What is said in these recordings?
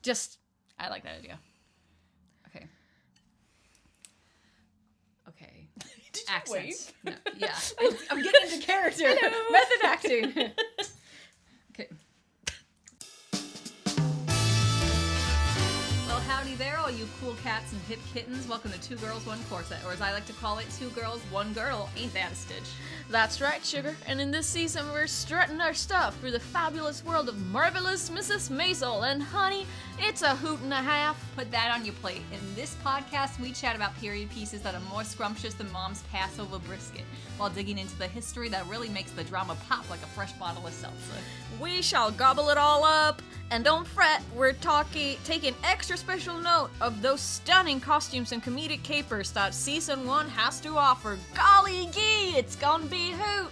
I like that idea. Okay. Okay. Did you Accents. wave? No, yeah. I'm getting into character. Method acting. Okay. Well, howdy there, all you cool cats and hip kittens. Welcome to Two Girls, One Corset, or as I like to call it, Two Girls, One Girl. Ain't that a stitch? That's right, sugar. And in this season, we're strutting our stuff through the fabulous world of Marvelous Mrs Maisel. And honey, it's a hoot and a half. Put that on your plate. In this podcast, we chat about period pieces that are more scrumptious than Mom's Passover brisket, while digging into the history that really makes the drama pop like a fresh bottle of seltzer. We shall gobble it all up. And don't fret, we're taking extra special note of those stunning costumes and comedic capers that Season 1 has to offer. Golly gee, it's gonna be a hoot!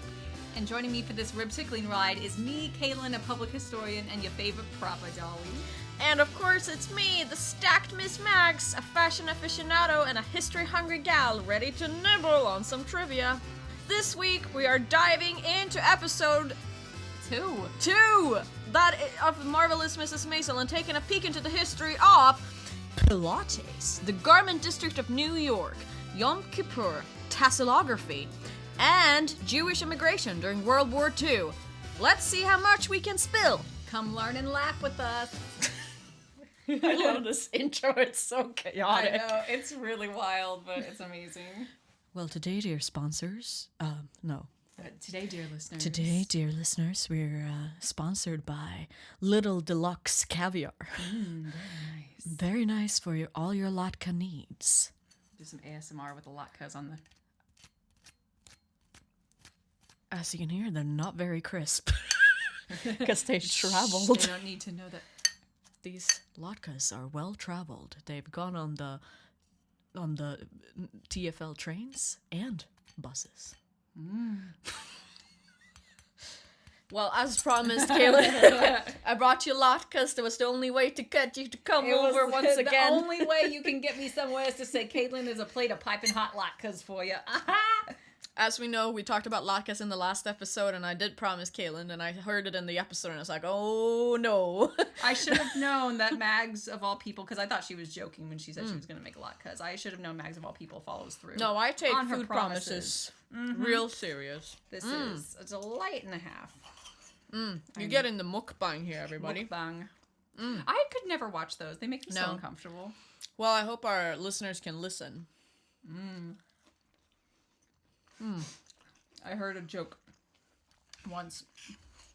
And joining me for this rib-tickling ride is me, Caitlin, a public historian, and your favorite proper dolly. And of course, it's me, the stacked Miss Mags, a fashion aficionado and a history-hungry gal ready to nibble on some trivia. This week, we are diving into episode 2 of Marvelous Mrs Maisel and taking a peek into the history of pilates, the garment district of New York, Yom Kippur, tasselography, and Jewish immigration during World War II. Let's see how much we can spill. Come learn and laugh with us. I love this intro, it's so chaotic. I know, it's really wild, but it's amazing. Well, today, dear sponsors, Today, dear listeners. Today, dear listeners, we're sponsored by Little Deluxe Caviar. Very nice. Very nice for all your latke needs. Do some ASMR with the latkes on the... As you can hear, they're not very crisp. Because they've traveled. They don't need to know that. These latkes are well traveled. They've gone on the TFL trains and buses. Well, as promised, Kayla, I brought you latkes. That was the only way to get you to come over once again. The only way you can get me somewhere is to say, Caitlin, there's a plate of piping hot latkes for you. As we know, we talked about latkes in the last episode, and I did promise Kaylin, and I heard it in the episode, and I was like, oh no. I should have known that Mags, of all people, because I thought she was joking when she said she was going to make latkes. I should have known Mags, of all people, follows through. No, I take on her food promises real serious. This is a delight and a half. You're getting the mukbang here, everybody. Mukbang. I could never watch those. They make me so uncomfortable. Well, I hope our listeners can listen. I heard a joke once.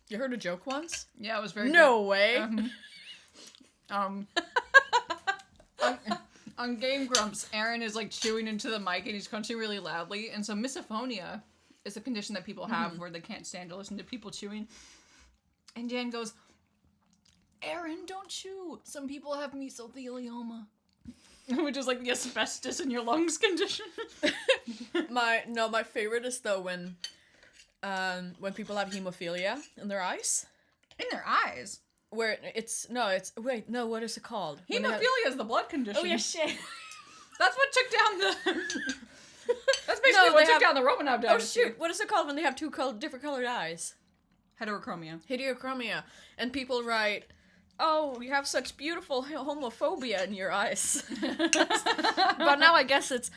You heard a joke once? Yeah, it was very No good. way. On Game Grumps, Aaron is like chewing into the mic and he's crunching really loudly. And so misophonia is a condition that people have where they can't stand to listen to people chewing. And Jan goes, Aaron, don't chew. Some people have mesothelioma. Which is like the asbestos in your lungs condition. My favorite is though when people have hemophilia in their eyes. In their eyes? Where what is it called? Hemophilia is the blood condition. Oh yeah, shit. That's what took down the... That's basically what took down the Romanov dynasty. Oh shoot, what is it called when they have two different colored eyes? Heterochromia. Heterochromia. And people write, oh, you have such beautiful homophobia in your eyes. But now I guess it's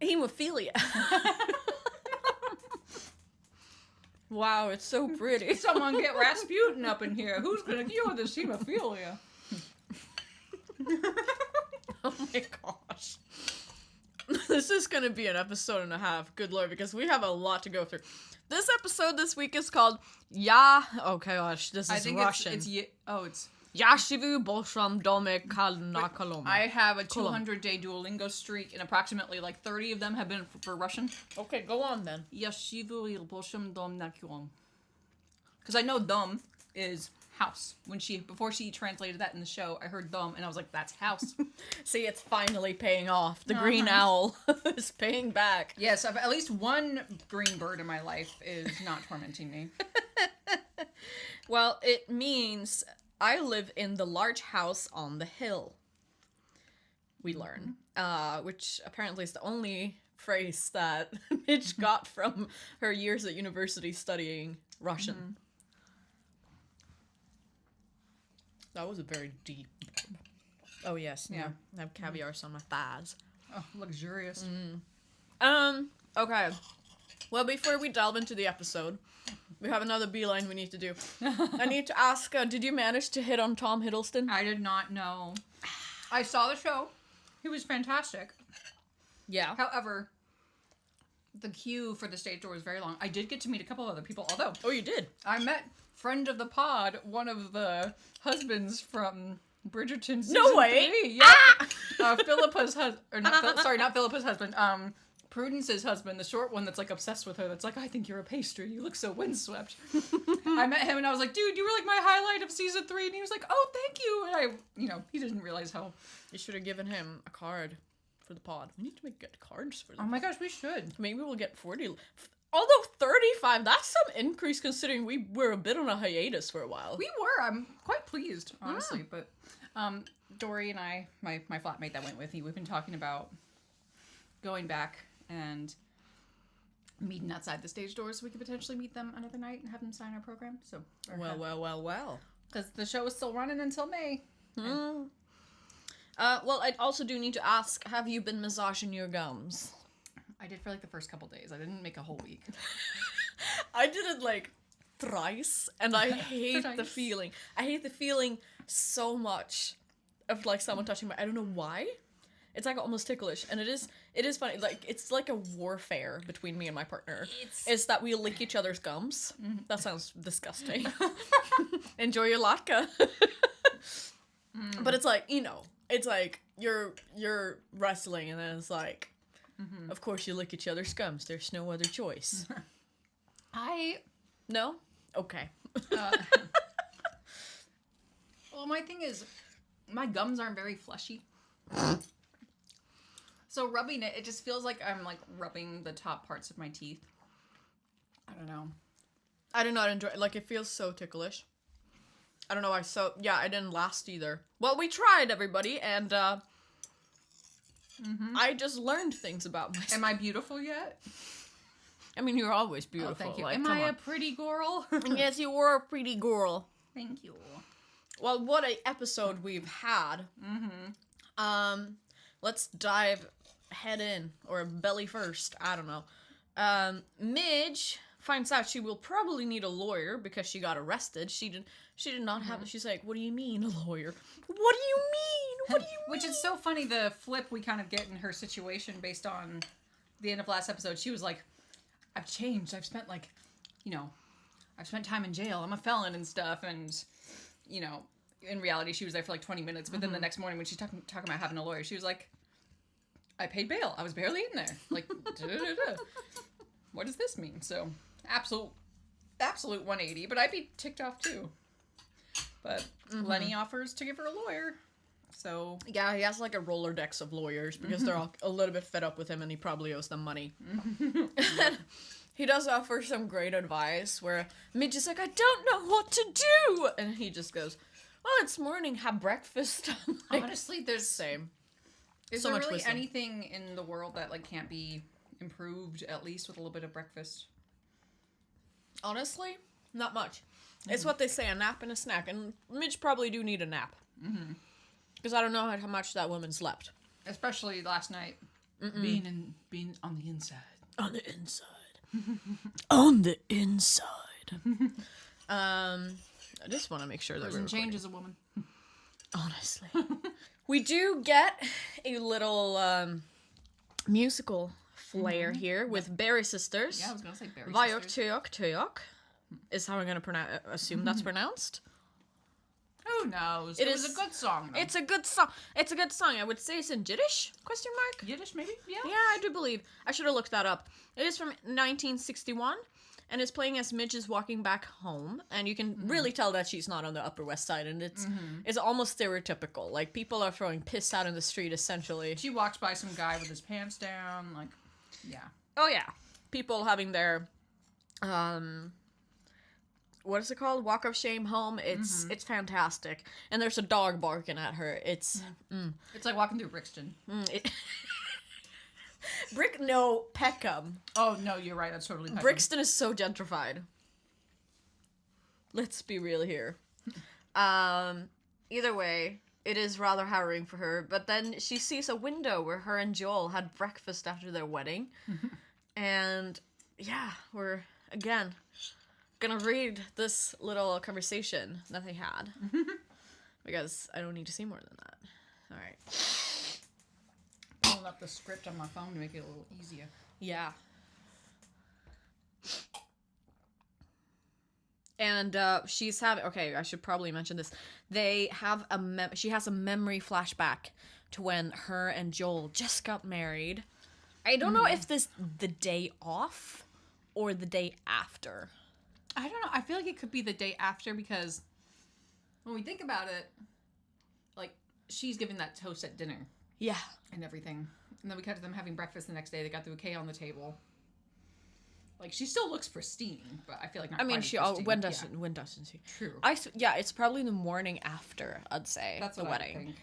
hemophilia. Wow, it's so pretty. Someone get Rasputin up in here. Who's gonna cure this hemophilia? Oh my gosh. This is gonna be an episode and a half, good lord, because we have a lot to go through. This episode this week is called oh gosh, this is Russian. It's Yashivu Bolsham Dome Kalnakolom. I have a 200-day Duolingo streak, and approximately like 30 of them have been for Russian. Okay, go on then. Yashivu Bolsham Dom Nakulom. Because I know dom is house. Before she translated that in the show, I heard dom, and I was like, that's house. See, it's finally paying off. The green owl is paying back. Yes, at least one green bird in my life is not tormenting me. Well, it means I live in the large house on the hill. We learn. Which apparently is the only phrase that Mitch got from her years at university studying Russian. That was a very deep. Oh yes, yeah. I have caviars on my thighs. Oh, luxurious. Okay. Well, before we delve into the episode, we have another beeline we need to do. I need to ask, did you manage to hit on Tom Hiddleston? I did not know. I saw the show. He was fantastic. Yeah. However, the queue for the stage door was very long. I did get to meet a couple other people, although... Oh, you did? I met friend of the pod, one of the husbands from Bridgerton season No way! 3. Yeah. Philippa's husband... not Philippa's husband. Prudence's husband, the short one that's like obsessed with her, that's like, I think you're a pastry, you look so windswept. I met him and I was like, dude, you were like my highlight of season 3, and he was like, oh, thank you. And he didn't realize how... You should have given him a card for the pod. We need to make good cards for them. Oh my gosh, we should. Maybe we'll get 40. Although 35, that's some increase considering we were a bit on a hiatus for a while. We were. I'm quite pleased, honestly. But Dory and I, my flatmate that went with me, we've been talking about going back and meeting outside the stage doors so we could potentially meet them another night and have them sign our program. So Well. Because the show is still running until May. Well, I also do need to ask, have you been massaging your gums? I did for like the first couple days. I didn't make a whole week. I did it like thrice, and I hate the feeling. I hate the feeling so much of like someone touching my... I don't know why. It's like almost ticklish, and it is funny. Like, it's like a warfare between me and my partner. It's that we lick each other's gums. That sounds disgusting. Enjoy your latke. But it's like, it's like you're wrestling, and then it's like, of course you lick each other's gums. There's no other choice. No? Okay. Well, my thing is, my gums aren't very fleshy. So rubbing it just feels like I'm like rubbing the top parts of my teeth. I don't know. I do not enjoy it. Like, it feels so ticklish. I don't know why. So, yeah, I didn't last either. Well, we tried, everybody, and I just learned things about myself. Am I beautiful yet? I mean, you're always beautiful. Oh, thank you. Like, Am I a pretty girl? Yes, you were a pretty girl. Thank you. Well, what a episode we've had. Let's dive head in, or belly first. I don't know. Midge finds out she will probably need a lawyer because she got arrested. She did not have... She's like, what do you mean, a lawyer? What do you mean? What do you mean? Which is so funny, the flip we kind of get in her situation based on the end of last episode. She was like, I've changed. I've spent like, I've spent time in jail. I'm a felon and stuff. And, in reality, she was there for like 20 minutes. But then the next morning when she's talking about having a lawyer, she was like, I paid bail. I was barely in there. Like, what does this mean? So, absolute 180. But I'd be ticked off too. But Lenny offers to give her a lawyer. So... Yeah, he has like a Rolodex of lawyers because they're all a little bit fed up with him and he probably owes them money. He does offer some great advice where Midge is like, I don't know what to do! And he just goes, well, it's morning, have breakfast. Like, honestly, there's... Same. Is so there much really wisdom. anything in the world that like can't be improved, at least with a little bit of breakfast? Honestly, not much. It's what they say, a nap and a snack. And Midge probably do need a nap. Because I don't know how much that woman slept. Especially last night. Being on the inside. On the inside. On the inside. I just want to make sure that Person changes a woman. Honestly. We do get a little musical flair here with Berry Sisters. Yeah, I was going to say Berry Vajok Sisters. Tuyok Tuyok is how I'm going to assume that's pronounced. Who knows? It was a good song, though. It's a good song. It's a good song. I would say it's in Yiddish? Question mark? Yiddish, maybe? Yeah. Yeah, I do believe. I should have looked that up. It is from 1961, and it's playing as Midge is walking back home, and you can really tell that she's not on the Upper West Side, and it's almost stereotypical. Like, people are throwing piss out in the street, essentially. She walks by some guy with his pants down, like, yeah. Oh, yeah. People having their, what is it called? Walk of shame home. It's fantastic. And there's a dog barking at her. It's... It's like walking through Brixton. No, Peckham. Oh, no, you're right. That's totally Peckham. Brixton is so gentrified. Let's be real here. either way, it is rather harrowing for her. But then she sees a window where her and Joel had breakfast after their wedding. And yeah, we're, again, gonna read this little conversation that they had. Because I don't need to see more than that. Alright. Pulling up the script on my phone to make it a little easier. Yeah. And she's having, okay, I should probably mention this. They have she has a memory flashback to when her and Joel just got married. I don't know if this the day off or the day after. I don't know. I feel like it could be the day after because when we think about it, like, she's giving that toast at dinner. Yeah. And everything. And then we cut to them having breakfast the next day. They got the bouquet on the table. Like, she still looks pristine, but I feel like not. I mean, when doesn't she? True. Yeah, it's probably the morning after, I'd say. That's the what wedding. I think.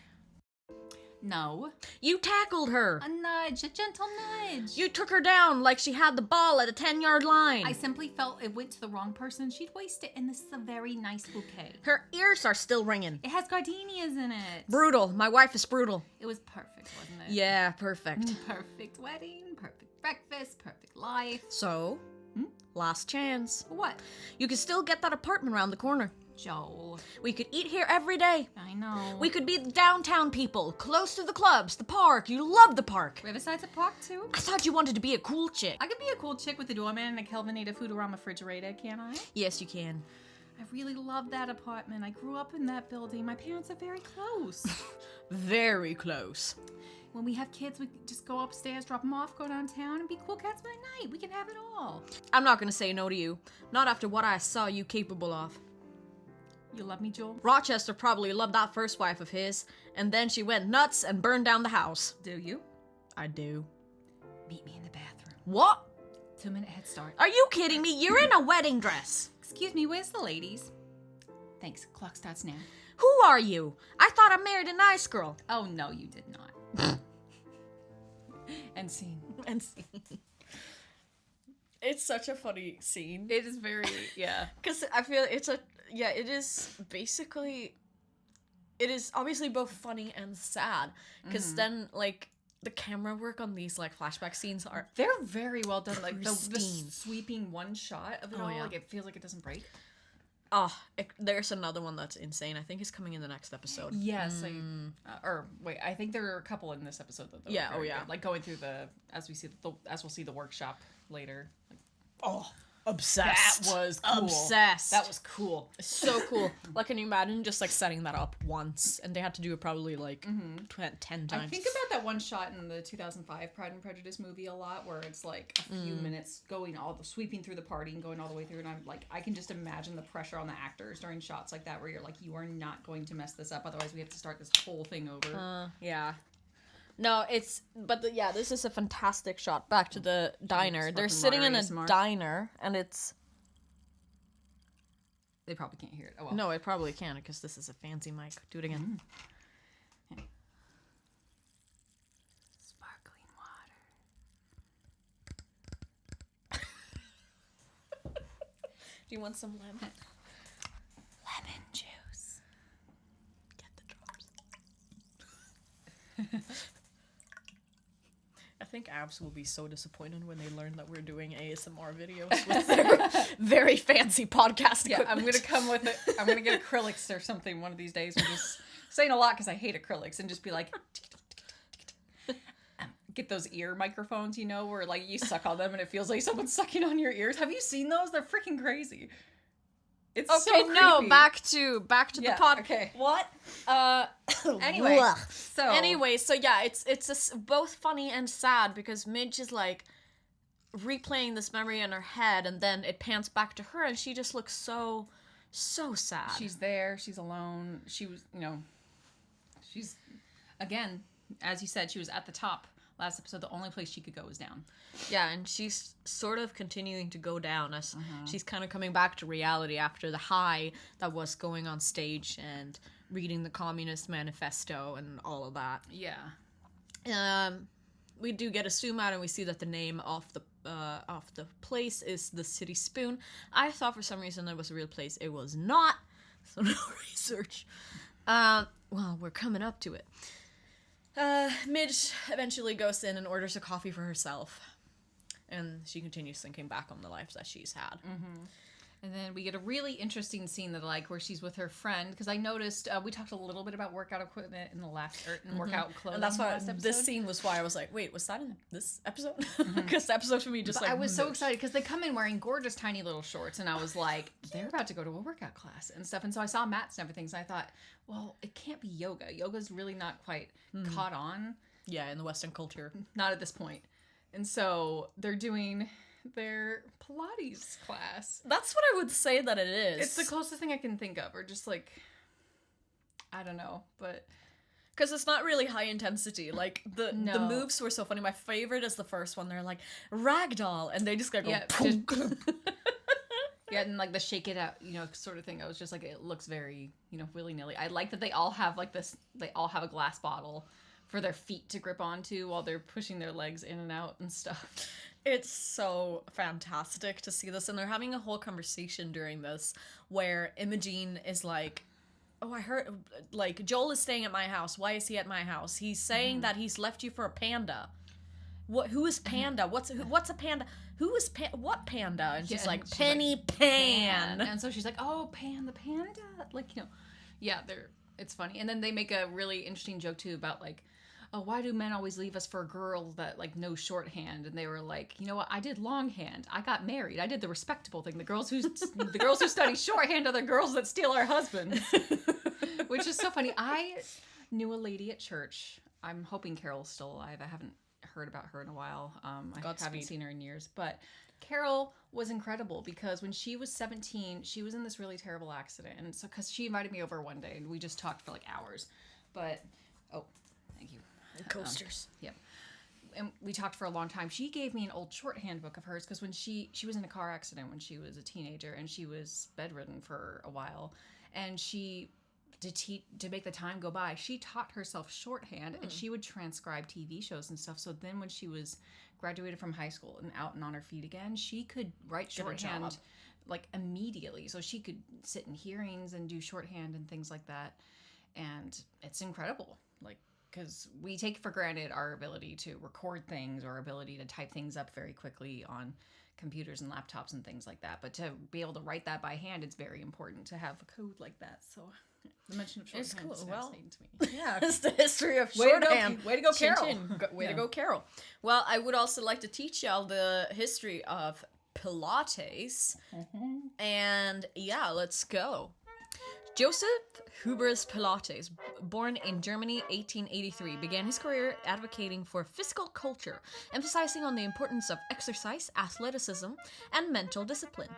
No. You tackled her. A nudge, a gentle nudge. You took her down like she had the ball at a 10-yard line. I simply felt it went to the wrong person. She'd waste it, and this is a very nice bouquet. Her ears are still ringing. It has gardenias in it. Brutal. My wife is brutal. It was perfect, wasn't it? Yeah, perfect. Perfect wedding, perfect breakfast, perfect life. So, last chance. What? You could still get that apartment around the corner. Joel. We could eat here every day. I know. We could be the downtown people, close to the clubs, the park. You love the park. Riverside's a park, too. I thought you wanted to be a cool chick. I could be a cool chick with a doorman and a Kelvinator Foodorama refrigerator, can't I? Yes, you can. I really love that apartment. I grew up in that building. My parents are very close. Very close. When we have kids, we just go upstairs, drop them off, go downtown, and be cool cats by night. We can have it all. I'm not gonna say no to you. Not after what I saw you capable of. You love me, Joel? Rochester probably loved that first wife of his, and then she went nuts and burned down the house. Do you? I do. Meet me in the bathroom. What? 2-minute head start. Are you kidding me? You're in a wedding dress. Excuse me, where's the ladies? Thanks, clock starts now. Who are you? I thought I married a nice girl. Oh, no, you did not. And scene. And scene. It's such a funny scene. It is very, yeah. Because I feel it is basically, it is obviously both funny and sad. Because then, like, the camera work on these, like, flashback scenes are... They're very well done. Like, the pristine. sweeping one shot of it all, yeah. like, it feels like it doesn't break. Oh, there's another one that's insane. I think it's coming in the next episode. Yes. I think there are a couple in this episode, though. Yeah, oh yeah. Good. Like, going through as we'll see the workshop later. Like, oh, obsessed. That was cool. Obsessed. That was cool. So cool. Like, can you imagine just, like, setting that up once? And they had to do it probably, like, 10 times. I think about that one shot in the 2005 Pride and Prejudice movie a lot, where it's, like, a few minutes sweeping through the party and going all the way through, and I'm, like, I can just imagine the pressure on the actors during shots like that, where you're, like, you are not going to mess this up, otherwise we have to start this whole thing over. Yeah. No, this is a fantastic shot. Back to the diner. They're sitting in a diner, and it's... They probably can't hear it. Oh, well. No, it probably can't, because this is a fancy mic. Do it again. Yeah. Sparkling water. Do you want some lemon? Lemon juice. Get the drops. I think Abs will be so disappointed when they learn that we're doing ASMR videos with their very fancy podcast equipment. Yeah, I'm gonna come with it. I'm gonna get acrylics or something one of these days. We're just saying a lot because I hate acrylics, and just be like, get those ear microphones, where like you suck on them and it feels like someone's sucking on your ears. Have you seen those? They're freaking crazy. It's so creepy. No, back to the pod. Okay. What? Anyway, so yeah, it's both funny and sad because Midge is like replaying this memory in her head, and then it pans back to her, and she just looks so sad. She's there. She's alone. She was, she's, again, as you said, she was at the top last episode. The only place she could go was down. Yeah, and she's sort of continuing to go down as she's kind of coming back to reality after the high that was going on stage and reading the Communist Manifesto and all of that. Yeah. We do get a zoom out and we see that the name of the place is the City Spoon. I thought for some reason it was a real place. It was not. So no research. Well, we're coming up to it. Midge eventually goes in and orders a coffee for herself. And she continues thinking back on the life that she's had. Mm-hmm. And then we get a really interesting scene that I like where she's with her friend. Because I noticed, we talked a little bit about workout equipment in the last, workout clothing. And that's why last episode. this scene was why I was like, wait, was that in this episode? Because the episode for me just I was so excited because they come in wearing gorgeous tiny little shorts. And I was like, they're about to go to a workout class and stuff. And so I saw mats and everything. So I thought, well, it can't be yoga. Yoga's really not quite caught on. Yeah, in the Western culture. Not at this point. And so they're doing their Pilates class. That's what I would say that it is. It's the closest thing I can think of, or just like, I don't know, but because it's not really high intensity. Like the moves were so funny. My favorite is the first one. They're like ragdoll, and they just go yeah, yeah, and like the shake it out, sort of thing. I was just like, it looks very, willy nilly. I like that they all have like this. They all have a glass bottle for their feet to grip onto while they're pushing their legs in and out and stuff. It's so fantastic to see this, and they're having a whole conversation during this where Imogene is like, oh, I heard, like, Joel is staying at my house. Why is he at my house? He's saying that he's left you for a panda. Who is Panda? What's a panda? What panda? And she's like, Penny Pan. And so she's like, oh, Pan the panda. Like, yeah, it's funny. And then they make a really interesting joke, too, about, like, oh, why do men always leave us for girls that, like, know shorthand? And they were like, you know what? I did longhand. I got married. I did the respectable thing. The girls who study shorthand are the girls that steal our husbands. Which is so funny. I knew a lady at church. I'm hoping Carol's still alive. I haven't heard about her in a while. I haven't seen her in years. But Carol was incredible because when she was 17, she was in this really terrible accident. And so, because she invited me over one day and we just talked for like hours. But, oh, thank you. Coasters. Yep. And we talked for a long time. She gave me an old shorthand book of hers because when she was in a car accident when she was a teenager and she was bedridden for a while. And to make the time go by, she taught herself shorthand and she would transcribe TV shows and stuff. So then when she was graduated from high school and out and on her feet again, she could write shorthand like immediately. So she could sit in hearings and do shorthand and things like that. And it's incredible. Like, because we take for granted our ability to record things or ability to type things up very quickly on computers and laptops and things like that. But to be able to write that by hand, it's very important to have a code like that. So the mention of shorthand is fascinating to me. Yeah, it's the history of shorthand. Way to go, Carol. Way to go, Carol. Well, I would also like to teach y'all the history of Pilates. And yeah, let's go. Joseph Hubers Pilates, born in Germany 1883, began his career advocating for physical culture, emphasizing on the importance of exercise, athleticism, and mental discipline.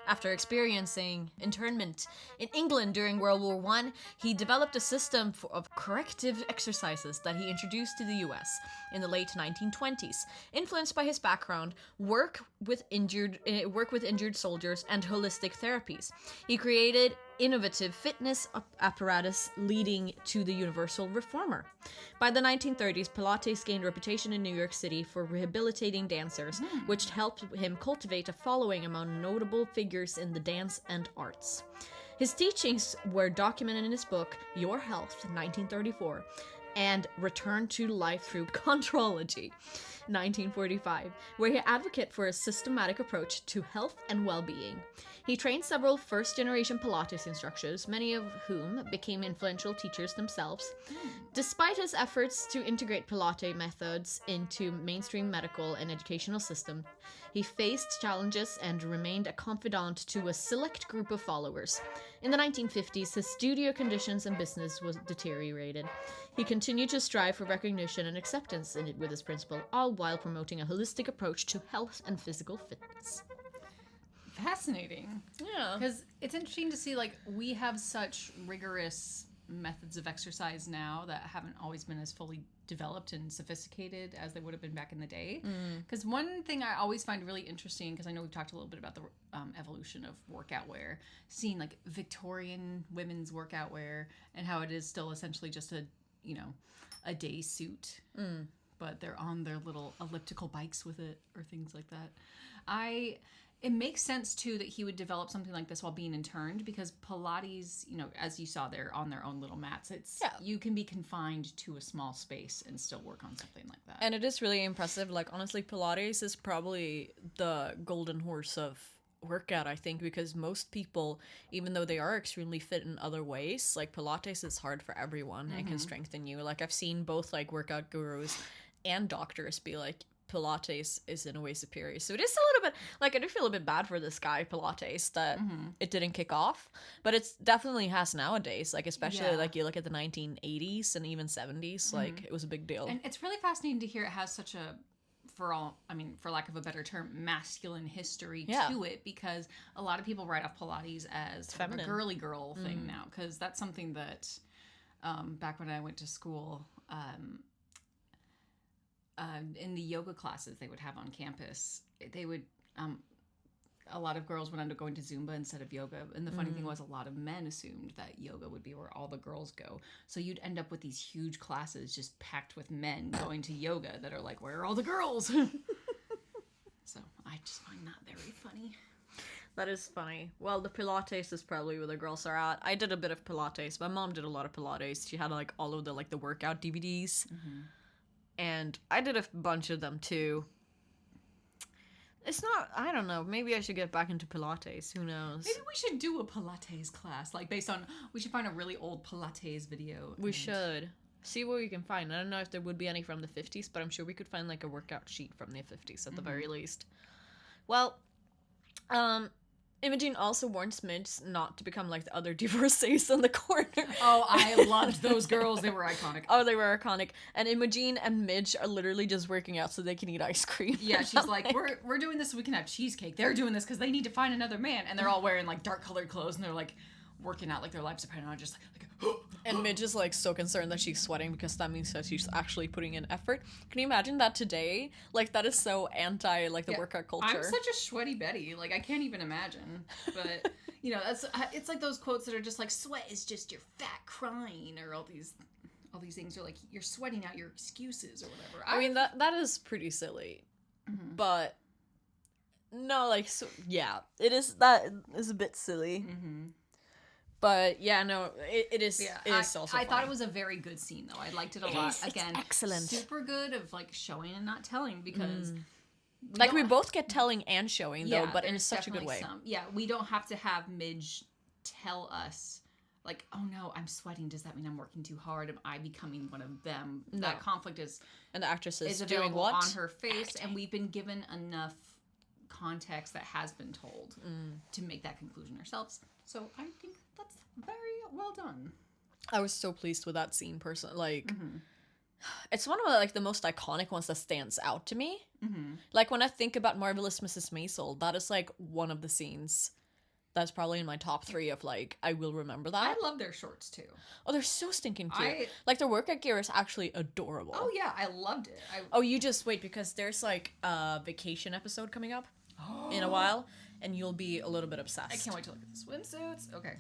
After experiencing internment in England during World War I, he developed a system of corrective exercises that he introduced to the US in the late 1920s, influenced by his background, work with injured soldiers, and holistic therapies. He created innovative fitness apparatus leading to the universal reformer. By the 1930s, Pilates gained reputation in New York City for rehabilitating dancers, which helped him cultivate a following among notable figures in the dance and arts. His teachings were documented in his book, Your Health, 1934, and Return to Life Through Contrology, 1945, where he advocated for a systematic approach to health and well-being. He trained several first-generation Pilates instructors, many of whom became influential teachers themselves. Despite his efforts to integrate Pilates methods into mainstream medical and educational systems, he faced challenges and remained a confidant to a select group of followers. In the 1950s, his studio conditions and business was deteriorated. He continued to strive for recognition and acceptance in it with his principle, all while promoting a holistic approach to health and physical fitness. Fascinating. Yeah. Because it's interesting to see, like, we have such rigorous methods of exercise now that haven't always been as fully developed and sophisticated as they would have been back in the day. Because one thing I always find really interesting, because I know we've talked a little bit about the evolution of workout wear, seeing like Victorian women's workout wear and how it is still essentially just a day suit, but they're on their little elliptical bikes with it or things like that. I It makes sense, too, that he would develop something like this while being interned, because Pilates, as you saw, they're on their own little mats. You can be confined to a small space and still work on something like that. And it is really impressive. Like, honestly, Pilates is probably the golden horse of workout, I think, because most people, even though they are extremely fit in other ways, like, Pilates is hard for everyone and can strengthen you. Like, I've seen both, like, workout gurus and doctors be like, Pilates is in a way superior. So it is a little bit, like, I do feel a bit bad for this guy, Pilates, that it didn't kick off. But it definitely has nowadays, like, especially, like, you look at the 1980s and even 70s, like, it was a big deal. And it's really fascinating to hear it has such a, for lack of a better term, masculine history to it, because a lot of people write off Pilates as kind of a girly girl thing now, because that's something that, back when I went to school, in the yoga classes they would have on campus, they would, a lot of girls would end up going to Zumba instead of yoga. And the funny thing was, a lot of men assumed that yoga would be where all the girls go. So you'd end up with these huge classes just packed with men going to yoga that are like, where are all the girls? So I just find that very funny. That is funny. Well, the Pilates is probably where the girls are at. I did a bit of Pilates. My mom did a lot of Pilates. She had, like, all of the workout DVDs. And I did a bunch of them, too. It's not, I don't know, maybe I should get back into Pilates, who knows? Maybe we should do a Pilates class, like, based on, we should find a really old Pilates video. We should. See what we can find. I don't know if there would be any from the 50s, but I'm sure we could find, like, a workout sheet from the 50s at the very least. Well, Imogen also warns Midge not to become like the other divorcees in the corner. Oh, I loved those girls. They were iconic. Oh, they were iconic. And Imogen and Midge are literally just working out so they can eat ice cream. Yeah, she's like, we're doing this so we can have cheesecake. They're doing this because they need to find another man. And they're all wearing, like, dark-colored clothes, and they're, like, working out like their lives depend on it, just like and Midge is, like, so concerned that she's sweating because that means that she's actually putting in effort. Can you imagine that today? Like, that is so anti, like, the workout culture. I'm such a sweaty Betty. Like, I can't even imagine. But, it's like those quotes that are just like, sweat is just your fat crying, or all these things are like, you're sweating out your excuses or whatever. I mean, that is pretty silly. Mm-hmm. But, no, like, so, yeah, that is a bit silly. Mm-hmm. But yeah, no, it is. Yeah, it is also. I thought it was a very good scene, though. I liked it a lot. Again, excellent, super good of like showing and not telling, because we both get telling and showing though, but in such a good way. We don't have to have Midge tell us like, oh no, I'm sweating. Does that mean I'm working too hard? Am I becoming one of them? No. That conflict is, and the actress is doing what on her face, acting. And we've been given enough context that has been told to make that conclusion ourselves. So I think that's very well done. I was so pleased with that scene, like, it's one of like the most iconic ones that stands out to me. Mm-hmm. Like, when I think about Marvelous Mrs Maisel, that is like one of the scenes that's probably in my top 3 of like, I will remember that. I love their shorts too. Oh, they're so stinking cute. Like, their workout gear is actually adorable. Oh yeah, I loved it. Oh, you just wait, because there's like a vacation episode coming up in a while, and you'll be a little bit obsessed. I can't wait to look at the swimsuits. Okay.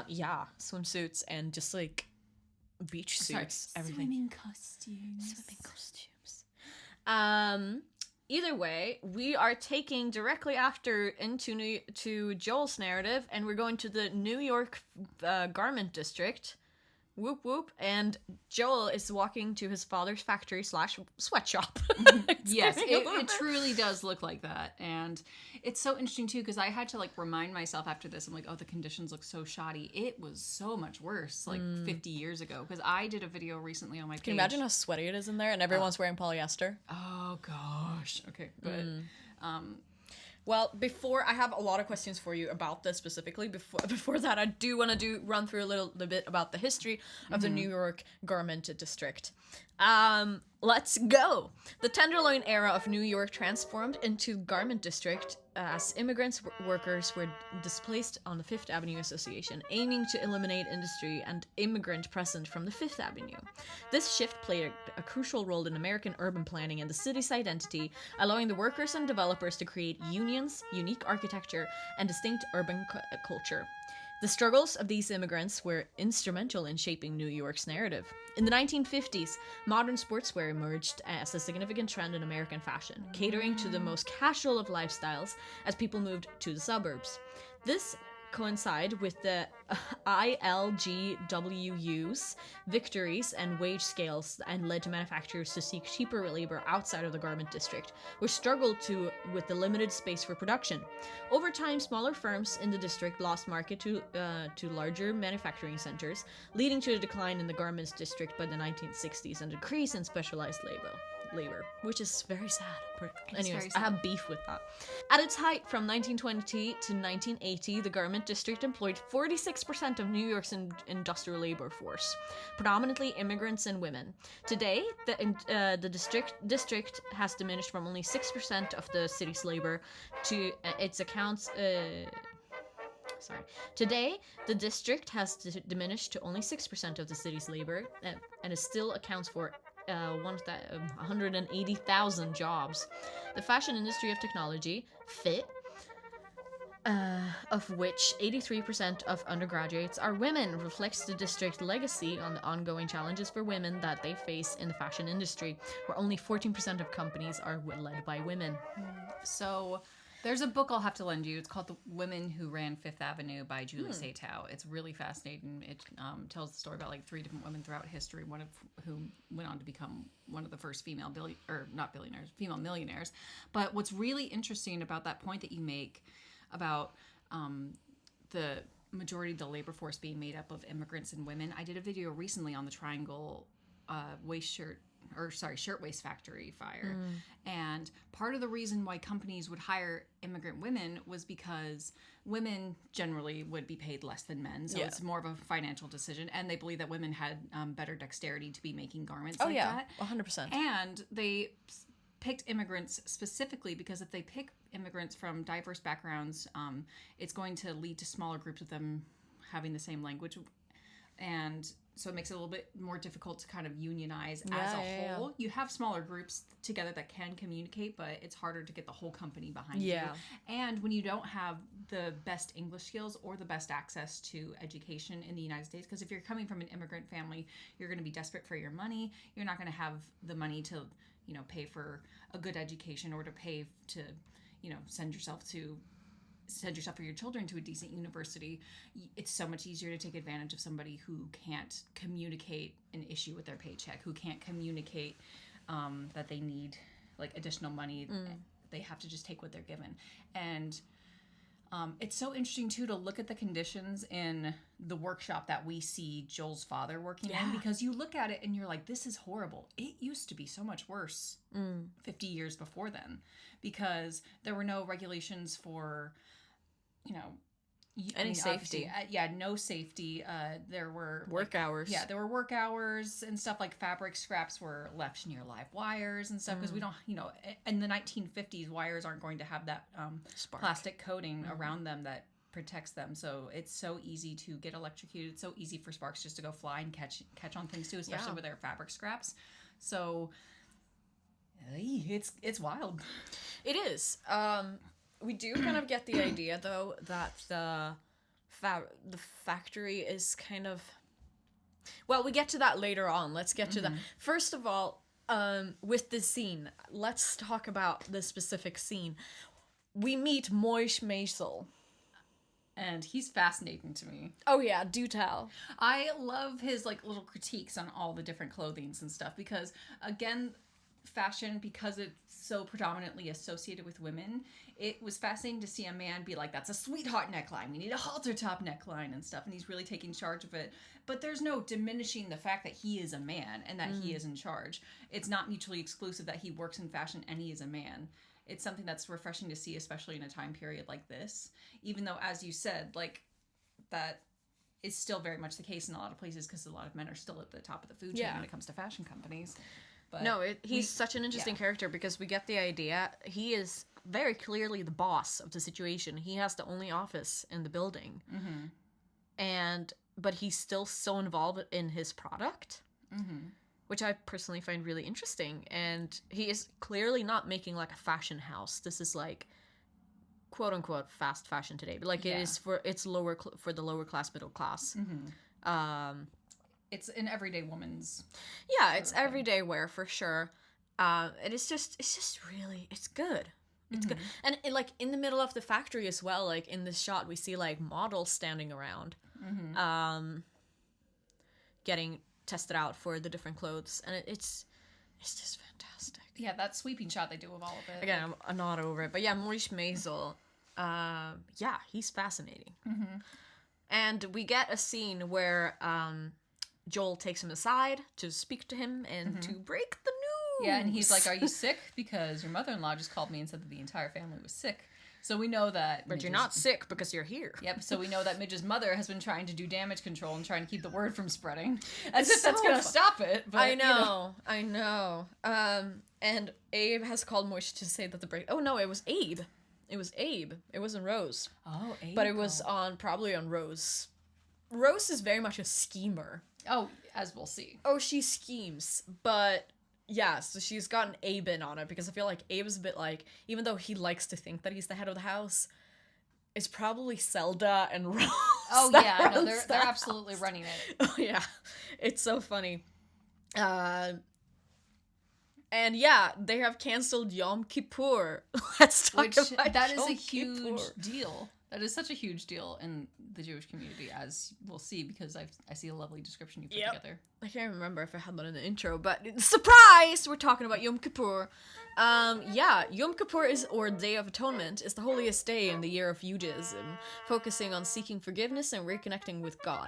Yeah, swimsuits and just like beach suits, everything. Swimming costumes. Either way, we are taking directly after into Joel's narrative, and we're going to the New York garment district. Whoop whoop. And Joel is walking to his father's factory / sweatshop. Yes, it truly does look like that. And it's so interesting too, because I had to like remind myself after this, I'm like, oh, the conditions look so shoddy. It was so much worse like 50 years ago, because I did a video recently on my page. Can you imagine how sweaty it is in there, and everyone's wearing polyester? Oh gosh. Okay, but well, before, I have a lot of questions for you about this specifically. Before that, I do want to run through a little bit about the history of the New York garment district. Let's go! The Tenderloin era of New York transformed into garment district as immigrants workers were displaced on the Fifth Avenue Association, aiming to eliminate industry and immigrant presence from the Fifth Avenue. This shift played a crucial role in American urban planning and the city's identity, allowing the workers and developers to create unions, unique architecture, and distinct urban culture. The struggles of these immigrants were instrumental in shaping New York's narrative. In the 1950s, modern sportswear emerged as a significant trend in American fashion, catering to the most casual of lifestyles as people moved to the suburbs. This coincided with the ILGWU's victories and wage scales and led to manufacturers to seek cheaper labor outside of the garment district, which struggled with the limited space for production. Over time, smaller firms in the district lost market to larger manufacturing centers, leading to a decline in the garments district by the 1960s and a decrease in specialized labor, which is very sad. Anyways, I have beef with that. At its height from 1920 to 1980, the garment district employed 46% of New York's industrial labor force, predominantly immigrants and women. Today, the district has diminished from only 6% of the city's labor to its accounts. Today, the district has diminished to only 6% of the city's labor, and it still accounts for 180,000 jobs. The fashion industry of technology, FIT, of which 83% of undergraduates are women, reflects the district's legacy on the ongoing challenges for women that they face in the fashion industry, where only 14% of companies are led by women. So there's a book I'll have to lend you. It's called The Women Who Ran Fifth Avenue by Julie Satow. It's really fascinating. It tells the story about like 3 different women throughout history, one of whom went on to become one of the first female female millionaires. But what's really interesting about that point that you make about the majority of the labor force being made up of immigrants and women, I did a video recently on the Triangle shirtwaist factory fire. And part of the reason why companies would hire immigrant women was because women generally would be paid less than men. So it's more of a financial decision. And they believe that women had better dexterity to be making garments that. 100%. And they picked immigrants specifically because if they pick immigrants from diverse backgrounds, it's going to lead to smaller groups of them having the same language. And so it makes it a little bit more difficult to kind of unionize as a whole. You have smaller groups together that can communicate, but it's harder to get the whole company behind you. And when you don't have the best English skills or the best access to education in the United States, because if you're coming from an immigrant family, you're going to be desperate for your money. You're not going to have the money to, pay for a good education or to pay to, send yourself or your children to a decent university. It's so much easier to take advantage of somebody who can't communicate an issue with their paycheck, who can't communicate that they need like additional money. They have to just take what they're given. And it's so interesting too to look at the conditions in the workshop that we see Joel's father working in, because you look at it and you're like, this is horrible. It used to be so much worse 50 years before then, because there were no regulations for any safety. No safety. There were work hours. Yeah, there were work hours and stuff, like fabric scraps were left near live wires and stuff, because we don't, in the 1950s, wires aren't going to have that plastic coating around them that protects them. So it's so easy to get electrocuted. It's so easy for sparks just to go fly and catch on things too, especially with their fabric scraps. So it's wild. It is. We do kind of get the idea, though, that the factory is kind of... Well, we get to that later on. Let's get to that. First of all, with this scene, let's talk about the specific scene. We meet Marvelous Maisel. And he's fascinating to me. Oh, yeah, do tell. I love his, little critiques on all the different clothings and stuff, because, again... fashion, because it's so predominantly associated with women, it was fascinating to see a man be like, that's a sweetheart neckline, we need a halter top neckline and stuff, and he's really taking charge of it. But there's no diminishing the fact that he is a man and that he is in charge. It's not mutually exclusive that he works in fashion and he is a man. It's something that's refreshing to see, especially in a time period like this, even though, as you said, that is still very much the case in a lot of places, because a lot of men are still at the top of the food chain when it comes to fashion companies. But he's such an interesting character, because we get the idea he is very clearly the boss of the situation. He has the only office in the building. But he's still so involved in his product, which I personally find really interesting. And he is clearly not making a fashion house. This is quote unquote fast fashion today, but like it is for for the lower class, middle class. It's an everyday woman's. Yeah, it's everyday wear for sure. And it's just really, it's good. It's good. And like in the middle of the factory as well, like in this shot, we see like models standing around, getting tested out for the different clothes, and it's just fantastic. Yeah, that sweeping shot they do of all of it. Again, I'm not over it, but yeah, Marvelous Maisel, yeah, he's fascinating. And we get a scene where Joel takes him aside to speak to him and to break the news. Yeah, and he's like, "Are you sick? Because your mother-in-law just called me and said that the entire family was sick." So we know that... But you're not sick because you're here. Yep, so we know that Midge's mother has been trying to do damage control and trying to keep the word from spreading. As if that's going to stop it. But, I know. And Abe has called Moish to say that the break... Oh, no, it was Abe. It was Abe. It wasn't Rose. Oh, Abe. But it was probably on Rose. Rose is very much a schemer. Oh, as we'll see. Oh, she schemes, but... Yeah, so she's gotten Abe in on it, because I feel like Abe is a bit like, even though he likes to think that he's the head of the house, it's probably Zelda and Rose. Oh yeah, no, they're absolutely running it. Oh yeah, it's so funny. And yeah, they have canceled Yom Kippur. Let's talk about that Yom is a huge Kippur. deal. That is such a huge deal in the Jewish community, as we'll see, because I see a lovely description you put together. I can't remember if I had that in the intro, but surprise! We're talking about Yom Kippur. Yeah, Yom Kippur or Day of Atonement is the holiest day in the year of Judaism, focusing on seeking forgiveness and reconnecting with God.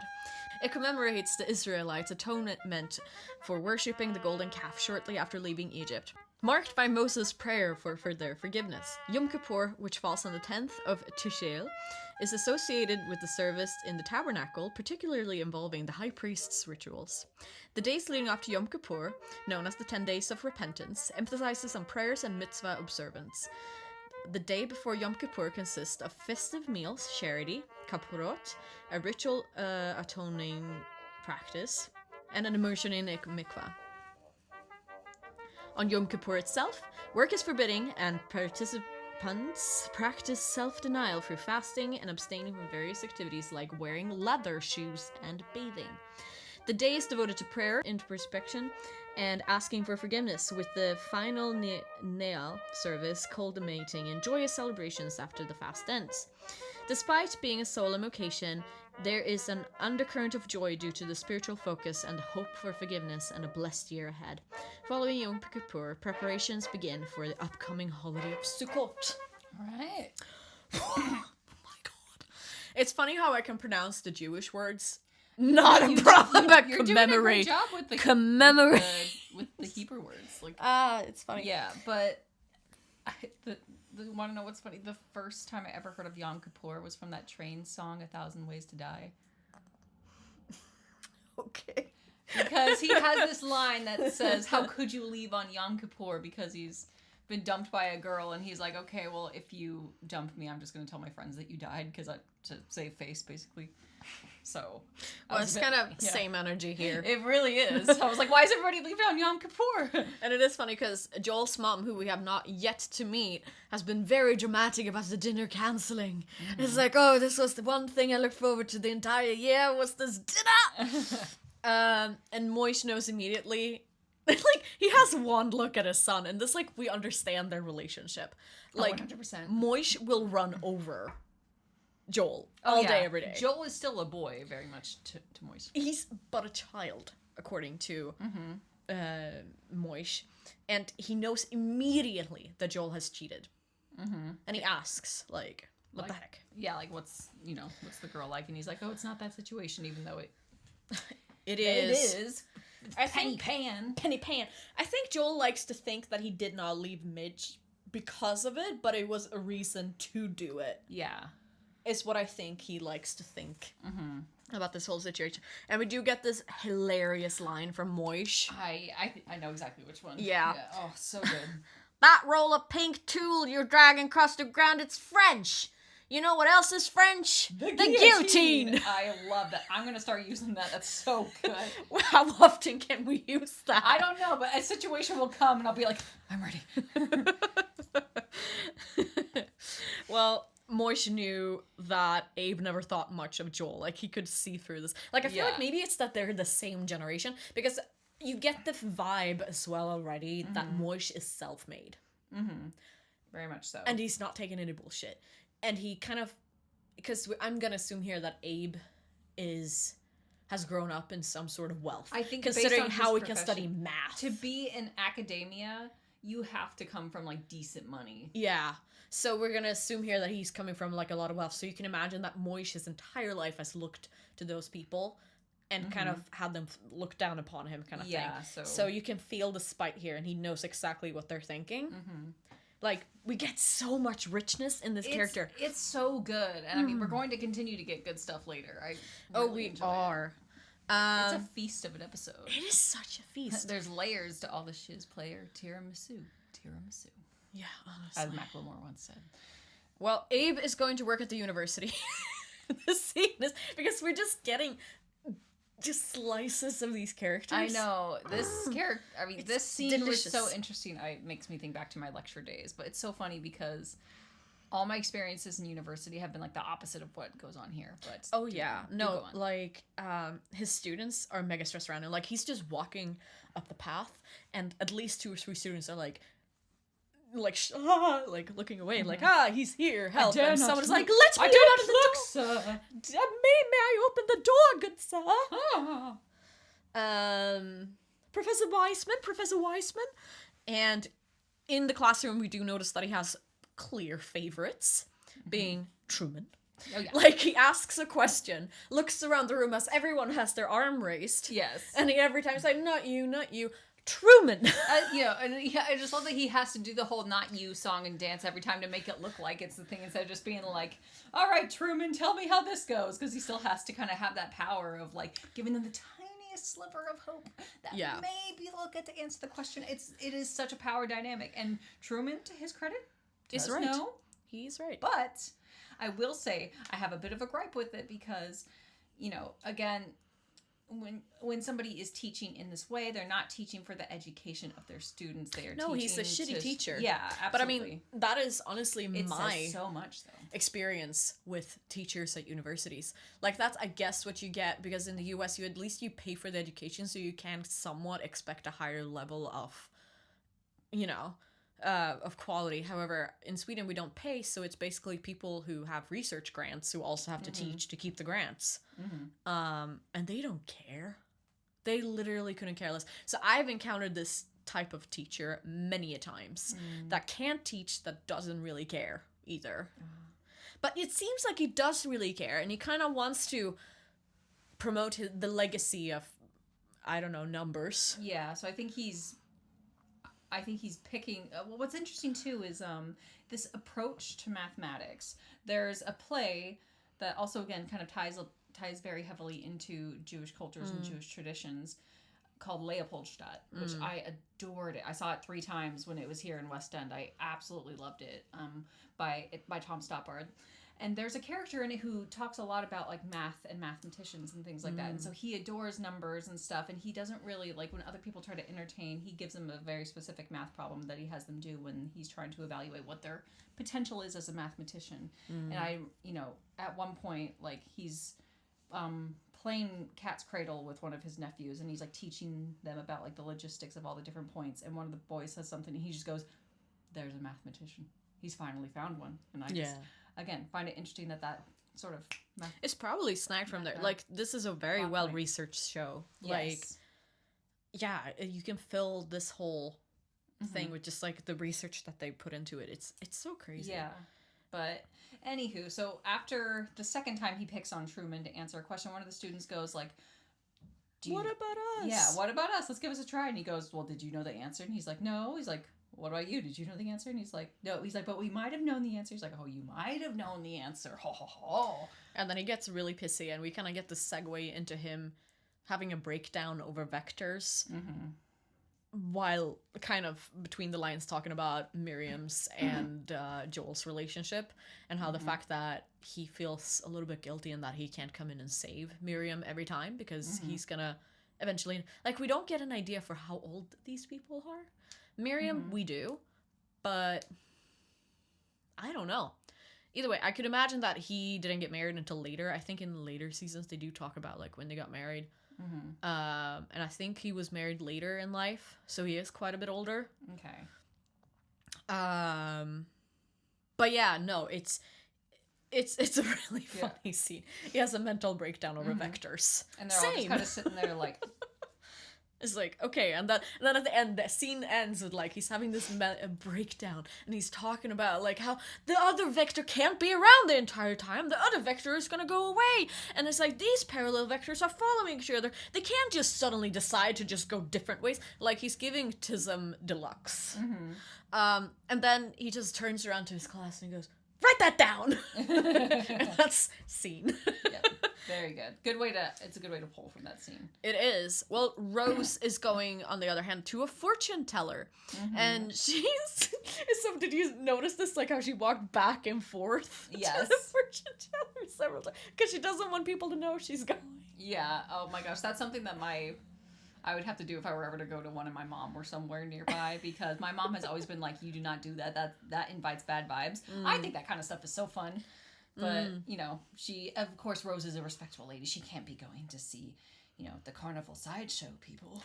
It commemorates the Israelites' atonement for worshipping the golden calf shortly after leaving Egypt, marked by Moses' prayer for their forgiveness. Yom Kippur, which falls on the 10th of Tishrei, is associated with the service in the tabernacle, particularly involving the high priest's rituals. The days leading up to Yom Kippur, known as the 10 Days of Repentance, emphasizes on prayers and mitzvah observance. The day before Yom Kippur consists of festive meals, charity, kapurot, a ritual atoning practice, and an immersion in a mikvah. On Yom Kippur itself, work is forbidding, and participants practice self-denial through fasting and abstaining from various activities like wearing leather shoes and bathing. The day is devoted to prayer, introspection, and asking for forgiveness, with the final Neal service culminating in joyous celebrations after the fast ends. Despite being a solemn occasion, there is an undercurrent of joy due to the spiritual focus and hope for forgiveness and a blessed year ahead. Following Yom Kippur, preparations begin for the upcoming holiday of Sukkot. Alright. Oh my god. It's funny how I can pronounce the Jewish words. Not a problem, but You're doing a great job with the Hebrew words. Like, it's funny. Yeah, but want to know what's funny? The first time I ever heard of Yom Kippur was from that Train song, 1,000 Ways to Die. Okay. Because he has this line that says, "How could you leave on Yom Kippur?" Because he's been dumped by a girl, and he's like, "Okay, well, if you dump me, I'm just going to tell my friends that you died, because to save face, basically." So, it's kind of same energy here. It really is. I was like, why is everybody leaving on Yom Kippur? And it is funny because Joel's mom, who we have not yet to meet, has been very dramatic about the dinner cancelling. Mm-hmm. It's like, oh, this was the one thing I looked forward to the entire year was this dinner. And Moish knows immediately. Like, he has one look at his son, and this, like, we understand their relationship. Like, 100%. Moish will run over Joel all day, every day. Joel is still a boy, very much to Moish. He's but a child, according to Moish, and he knows immediately that Joel has cheated. Mm-hmm. And he asks, like, what the heck? Yeah, like, what's the girl like? And he's like, oh, it's not that situation, even though it is. It is. Penny Pan. I think Joel likes to think that he did not leave Midge because of it, but it was a reason to do it. Yeah. Is what I think he likes to think about this whole situation. And we do get this hilarious line from Moish. I know exactly which one. Yeah. Oh, so good. That roll of pink tulle you're dragging across the ground, it's French. You know what else is French? The guillotine. I love that. I'm going to start using that. That's so good. How often can we use that? I don't know, but a situation will come and I'll be like, I'm ready. Well, Moish knew that Abe never thought much of Joel. Like, he could see through this. Like, I feel like maybe it's that they're the same generation, because you get the vibe as well already that Moish is self-made. Mm-hmm. Very much so. And he's not taking any bullshit. And he kind of... Because I'm gonna assume here that Abe has grown up in some sort of wealth. I think considering how he can study math. To be in academia, you have to come from, like, decent money. Yeah. So we're gonna assume here that he's coming from, like, a lot of wealth. So you can imagine that Moish his entire life has looked to those people and kind of had them look down upon him, kind of thing. So you can feel the spite here, and he knows exactly what they're thinking. Like, we get so much richness in this character. It's so good. And I mean, we're going to continue to get good stuff later. We are. It's a feast of an episode. It is such a feast. There's layers to all the shiz player. Tiramisu. Yeah, honestly. As Macklemore once said. Well, Abe is going to work at the university. The scene is... Because we're just getting... just slices of these characters. I know. This character... I mean, this scene delicious. was so interesting. It makes me think back to my lecture days. But it's so funny because all my experiences in university have been, like, the opposite of what goes on here. But No, like, his students are mega stressed around him. Like, he's just walking up the path, and at least 2 or 3 students are, like, looking away, like, he's here, help. And someone's like, let me out of the door, sir. May I open the door, good sir? Professor Weissman. And in the classroom, we do notice that he has clear favorites, being Truman. Oh, yeah. Like, he asks a question, looks around the room as everyone has their arm raised. Yes. And he every time is like, not you. Truman. I just love that he has to do the whole "not you" song and dance every time to make it look like it's the thing, instead of just being like, "All right, Truman, tell me how this goes," because he still has to kind of have that power of, like, giving them the tiniest sliver of hope that maybe they'll get to answer the question. It is such a power dynamic, and Truman, to his credit, does know. He's right. But I will say I have a bit of a gripe with it because, again, when somebody is teaching in this way, they're not teaching for the education of their students. They are teaching. He's a shitty teacher. Yeah, absolutely. But I mean, that is honestly my so much, though, experience with teachers at universities. Like, that's, I guess, what you get, because in the US, you pay for the education, so you can somewhat expect a higher level of, of quality. However, in Sweden, we don't pay, so it's basically people who have research grants who also have to teach to keep the grants. And they don't care. They literally couldn't care less. So I've encountered this type of teacher many a times that can't teach, that doesn't really care either. But it seems like he does really care, and he kind of wants to promote the legacy of, I don't know, numbers. Yeah, so I think he's picking... what's interesting, too, is this approach to mathematics. There's a play that also, again, kind of ties very heavily into Jewish cultures and Jewish traditions, called Leopoldstadt, which I adored it. I saw it 3 times when it was here in West End. I absolutely loved it, by Tom Stoppard. And there's a character in it who talks a lot about, like, math and mathematicians and things like that. And so he adores numbers and stuff, and he doesn't really, like, when other people try to entertain, he gives them a very specific math problem that he has them do when he's trying to evaluate what their potential is as a mathematician. And at one point, like, he's playing cat's cradle with one of his nephews, and he's, like, teaching them about, like, the logistics of all the different points, and one of the boys says something, and he just goes, "There's a mathematician. He's finally found one." And I just, again, find it interesting that sort of... It's probably snagged from there. Like, this is a very well-researched show. Yes. Like, yeah, you can fill this whole thing with just, like, the research that they put into it. It's so crazy. Yeah. But, anywho, so after the second time he picks on Truman to answer a question, one of the students goes, like, what about us? Yeah, what about us? Let's give us a try. And he goes, "Well, did you know the answer?" And he's like, "No." He's like, "What about you? Did you know the answer?" And he's like, "No." He's like, "But we might have known the answer." He's like, "Oh, you might have known the answer. Ho, ho, ho." And then he gets really pissy, and we kind of get the segue into him having a breakdown over vectors, while kind of between the lines talking about Miriam's and Joel's relationship, and how the fact that he feels a little bit guilty and that he can't come in and save Miriam every time, because he's gonna eventually... Like, we don't get an idea for how old these people are. Miriam, we do, but I don't know. Either way, I could imagine that he didn't get married until later. I think in later seasons they do talk about like when they got married. Mm-hmm. And I think he was married later in life, so he is quite a bit older. Okay. But yeah, no, it's a really funny scene. He has a mental breakdown over vectors. And they're all just kind of sitting there like... It's like, okay, and then at the end, the scene ends with, like, he's having this breakdown, and he's talking about, like, how the other vector can't be around the entire time, the other vector is gonna go away, and it's like, these parallel vectors are following each other, they can't just suddenly decide to just go different ways, like, he's giving Tism deluxe. Mm-hmm. And then he just turns around to his class and he goes, write that down! And that's scene. Yep. Very good. It's a good way to pull from that scene. It is. Well, Rose is going, on the other hand, to a fortune teller. Mm-hmm. And so did you notice this? Like how she walked back and forth to the fortune teller several times? Because she doesn't want people to know she's going. Yeah. Oh my gosh. That's something that I would have to do if I were ever to go to one and my mom were somewhere nearby, because my mom has always been like, you do not do that. That invites bad vibes. I think that kind of stuff is so fun. But, you know, of course, Rose is a respectable lady. She can't be going to see, you know, the carnival sideshow people.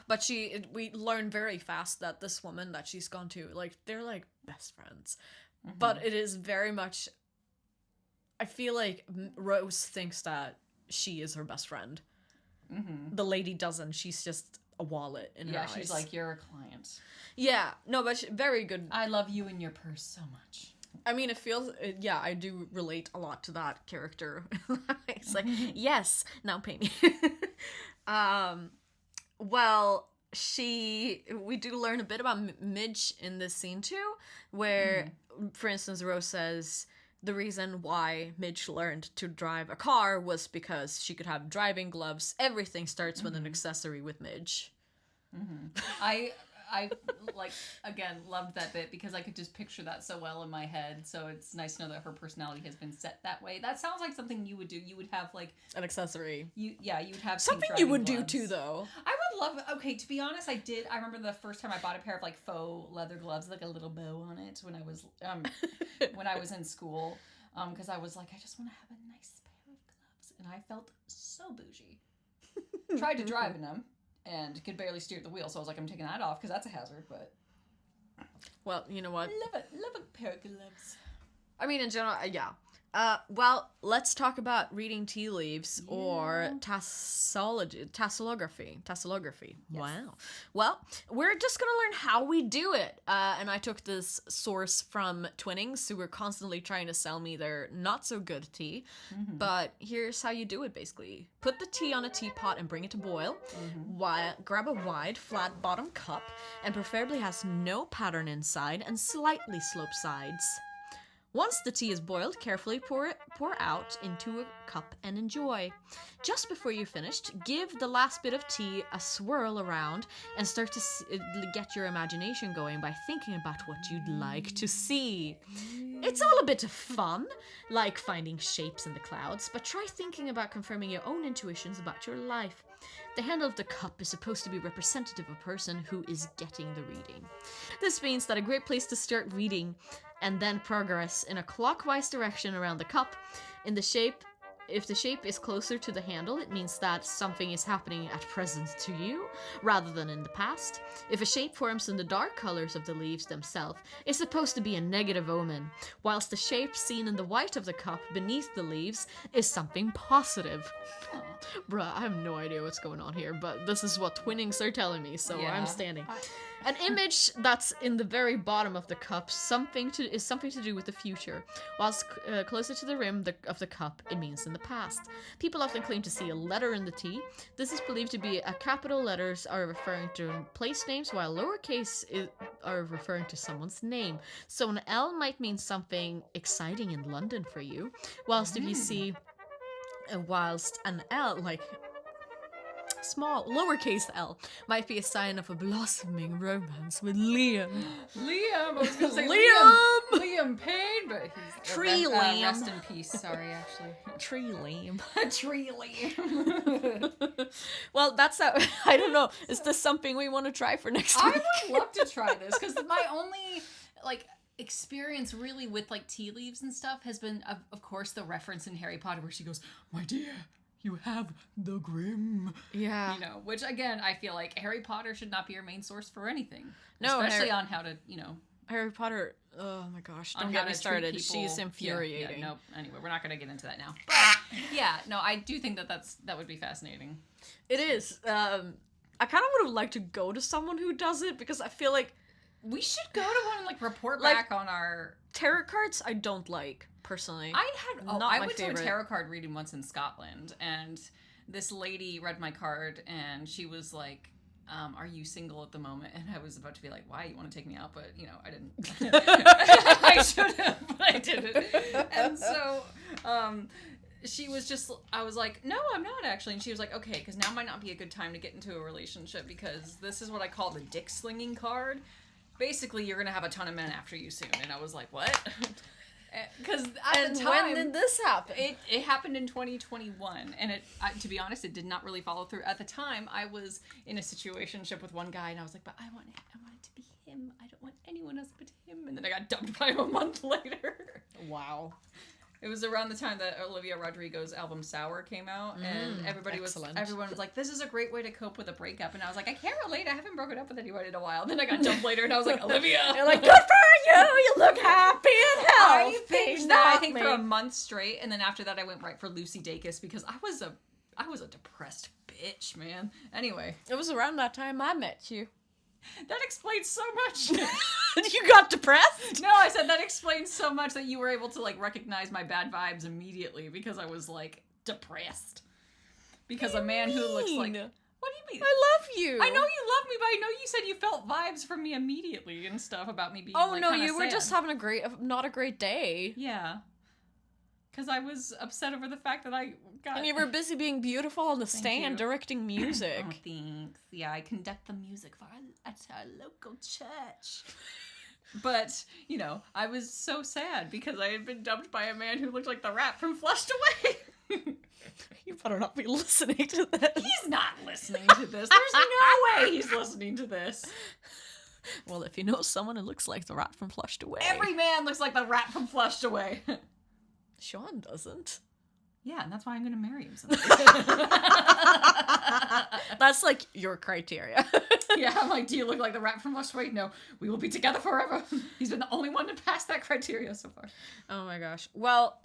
But we learn very fast that this woman that she's gone to, like, they're, like, best friends. Mm-hmm. But it is very much, I feel like Rose thinks that she is her best friend. Mm-hmm. The lady doesn't. She's just a wallet in her eyes. Yeah, she's like, you're a client. Yeah, no, but very good. I love you and your purse so much. I mean, it feels, yeah, I do relate a lot to that character. It's like, yes, now pay me. Well, we do learn a bit about Midge in this scene too, where, for instance, Rose says the reason why Midge learned to drive a car was because she could have driving gloves. Everything starts with an accessory with Midge. Mm-hmm. I like, again, loved that bit because I could just picture that so well in my head. So it's nice to know that her personality has been set that way. That sounds like something you would do. You would have like an accessory. You would have something you would do too, though. I would love. Okay, to be honest, I remember the first time I bought a pair of like faux leather gloves, like a little bow on it, when I was in school, because I was like, I just want to have a nice pair of gloves, and I felt so bougie. Tried to drive in them. And could barely steer the wheel, so I was like, I'm taking that off because that's a hazard, but... Well, you know what? Love a pair of gloves. I mean, in general, yeah. Well, let's talk about reading tea leaves or tasselography. Yes. Wow. Well, we're just going to learn how we do it. And I took this source from Twinnings, who were constantly trying to sell me their not-so-good tea. Mm-hmm. But here's how you do it, basically. Put the tea on a teapot and bring it to boil. Mm-hmm. Grab a wide, flat-bottom cup, and preferably has no pattern inside and slightly sloped sides. Once the tea is boiled, carefully pour out into a cup and enjoy. Just before you're finished, give the last bit of tea a swirl around and start to get your imagination going by thinking about what you'd like to see. It's all a bit of fun, like finding shapes in the clouds, but try thinking about confirming your own intuitions about your life. The handle of the cup is supposed to be representative of a person who is getting the reading. This means that a great place to start reading and then progress in a clockwise direction around the cup. If the shape is closer to the handle, it means that something is happening at present to you, rather than in the past. If a shape forms in the dark colors of the leaves themselves, it's supposed to be a negative omen, whilst the shape seen in the white of the cup beneath the leaves is something positive. Bruh, I have no idea what's going on here, but this is what Twinnings are telling me, so I'm standing. An image that's in the very bottom of the cup is something to do with the future, whilst closer to the rim of the cup, it means in the past. People often claim to see a letter in the tea. This is believed to be capital letters are referring to place names, while lowercase are referring to someone's name. So an L might mean something exciting in London for you, whilst if you see whilst an L, like small lowercase L, might be a sign of a blossoming romance with Liam. I was gonna say Liam Payne, but he's Tree Liam. Rest in peace. Sorry, actually. Tree Liam. Tree Liam. Well, that's how. I don't know. Is this something we want to try for next week? I would love to try this because my only experience really with like tea leaves and stuff has been, of course, the reference in Harry Potter where she goes, "My dear, you have the Grim." Yeah. You know, which again, I feel like Harry Potter should not be your main source for anything. No, especially on how to, you know. Harry Potter, oh my gosh, don't get me started. She's infuriating. Yeah, no, anyway, we're not going to get into that now. But, yeah, no, I do think that would be fascinating. It is. I kind of would have liked to go to someone who does it, because I feel like we should go to one and, like, report back on our... Tarot cards, I don't like, personally. I went to a tarot card reading once in Scotland, and this lady read my card, and she was like, are you single at the moment? And I was about to be like, why, you want to take me out? But, you know, I didn't. I should have, but I didn't. And so, she was just, I was like, no, I'm not actually. And she was like, okay, because now might not be a good time to get into a relationship, because this is what I call the dick slinging card. Basically, you're going to have a ton of men after you soon. And I was like, what? Because at the time, when did this happen? It happened in 2021, and to be honest, it did not really follow through. At the time, I was in a situationship with one guy, and I was like, but I want it to be him. I don't want anyone else but him. And then I got dumped by him a month later. Wow. It was around the time that Olivia Rodrigo's album Sour came out, and everyone was like, this is a great way to cope with a breakup. And I was like, I can't relate. I haven't broken up with anyone in a while. Then I got dumped later, and I was like, Olivia. You're like, good for you. You look happy and healthy. I binged that, I think, for a month straight, and then after that, I went right for Lucy Dacus, because I was a depressed bitch, man. Anyway. It was around that time I met you. That explains so much. You got depressed? No, I said that explains so much that you were able to, like, recognize my bad vibes immediately, because I was, like, depressed. Because a man who looks like... What do you mean? I love you. I know you love me, but I know you said you felt vibes from me immediately and stuff about me being, Oh, no, you were just having not a great day. Yeah. Because I was upset over the fact that I got... And you were busy being beautiful on the stand, directing music. Oh, thanks. Yeah, I conduct the music at our local church. But, you know, I was so sad because I had been dumped by a man who looked like the rat from Flushed Away. You better not be listening to this. He's not listening to this. There's no way he's listening to this. Well, if you know someone who looks like the rat from Flushed Away. Every man looks like the rat from Flushed Away. Sean doesn't. Yeah, and that's why I'm going to marry him someday. That's like your criteria. Yeah, I'm like, do you look like the rat from Flushed Away? No, we will be together forever. He's been the only one to pass that criteria so far. Oh my gosh. Well,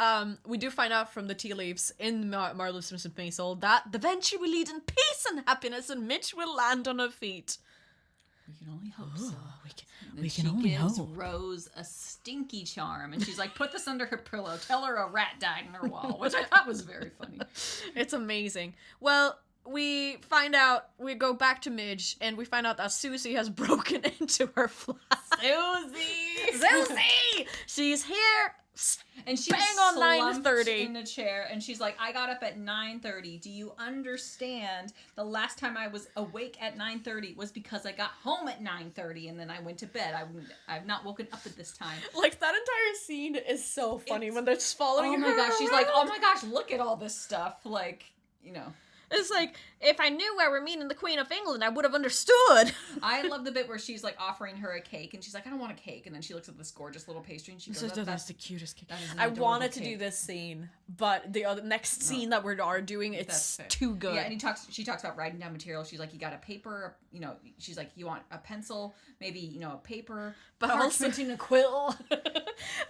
we do find out from the tea leaves in Marvelous Mrs Maisel that the venture will lead in peace and happiness, and Mitch will land on her feet. We can only hope so. We can only hope. She gives Rose a stinky charm, and she's like, put this under her pillow. Tell her a rat died in her wall, which I thought was very funny. It's amazing. Well, we go back to Midge, and we find out that Susie has broken into her flat. Susie! She's here. And she's bang on 9:30 in a chair, and she's like, I got up at 9:30. Do you understand? The last time I was awake at 9:30 was because I got home at 9:30, and then I went to bed. I've not woken up at this time. Like, that entire scene is so funny when they're just following her. Oh my gosh, she's like, oh my gosh, look at all this stuff. Like, you know. It's like, if I knew I were meeting the Queen of England, I would have understood. I love the bit where she's like offering her a cake, and she's like, I don't want a cake. And then she looks at this gorgeous little pastry, and she goes, that's the cutest cake. I wanted to do this scene, but the next scene that we are doing, it's too good. Yeah, and she talks about writing down material. She's like, you got a paper, you know, she's like, you want a pencil, maybe, you know, a paper, but also a quill.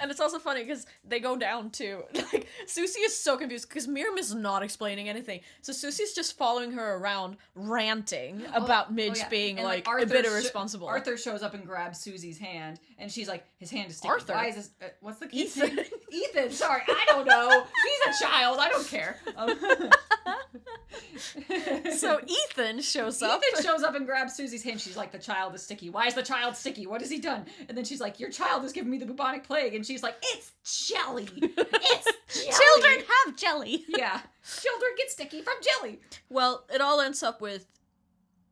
And it's also funny because they go down to, like, Susie is so confused because Miriam is not explaining anything. So Susie's just following her around, ranting about Midge being, and, like a bit irresponsible. Arthur shows up and grabs Susie's hand, and she's like, his hand is sticky. Arthur? Why is this, what's the kid's Ethan. name? Ethan, sorry, I don't know. He's a child, I don't care. So Ethan shows up. Ethan shows up and grabs Susie's hand. She's like, the child is sticky. Why is the child sticky? What has he done? And then she's like, your child has given me the bubonic plague. And she's like, it's jelly. It's jelly. Children have jelly. Yeah. Children get sticky from jelly. Well, it all ends up with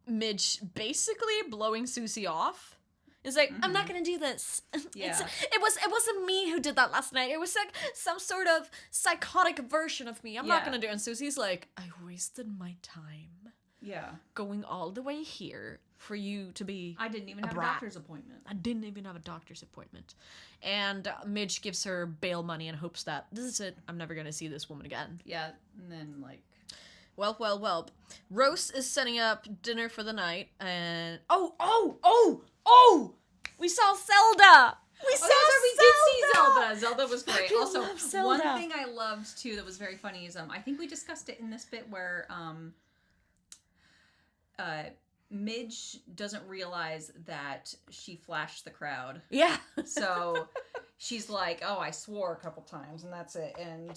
Midge basically blowing Susie off. It's like, I'm not gonna do this. Yeah. It wasn't me who did that last night. It was like some sort of psychotic version of me. I'm not gonna do it. And Susie's like, I wasted my time Yeah. going all the way here for you to be I didn't even a have a brat. doctor's appointment. I didn't even have a doctor's appointment. And Midge gives her bail money in hopes that this is it. I'm never going to see this woman again. Yeah, and then, like... Well. Rose is setting up dinner for the night, and... Oh! We saw Zelda! We did see Zelda! Zelda was great. I Also, love Zelda. one thing I loved, too, that was very funny is, I think we discussed it in this bit where, Midge doesn't realize that she flashed the crowd. Yeah. So she's like, oh, I swore a couple times and that's it. And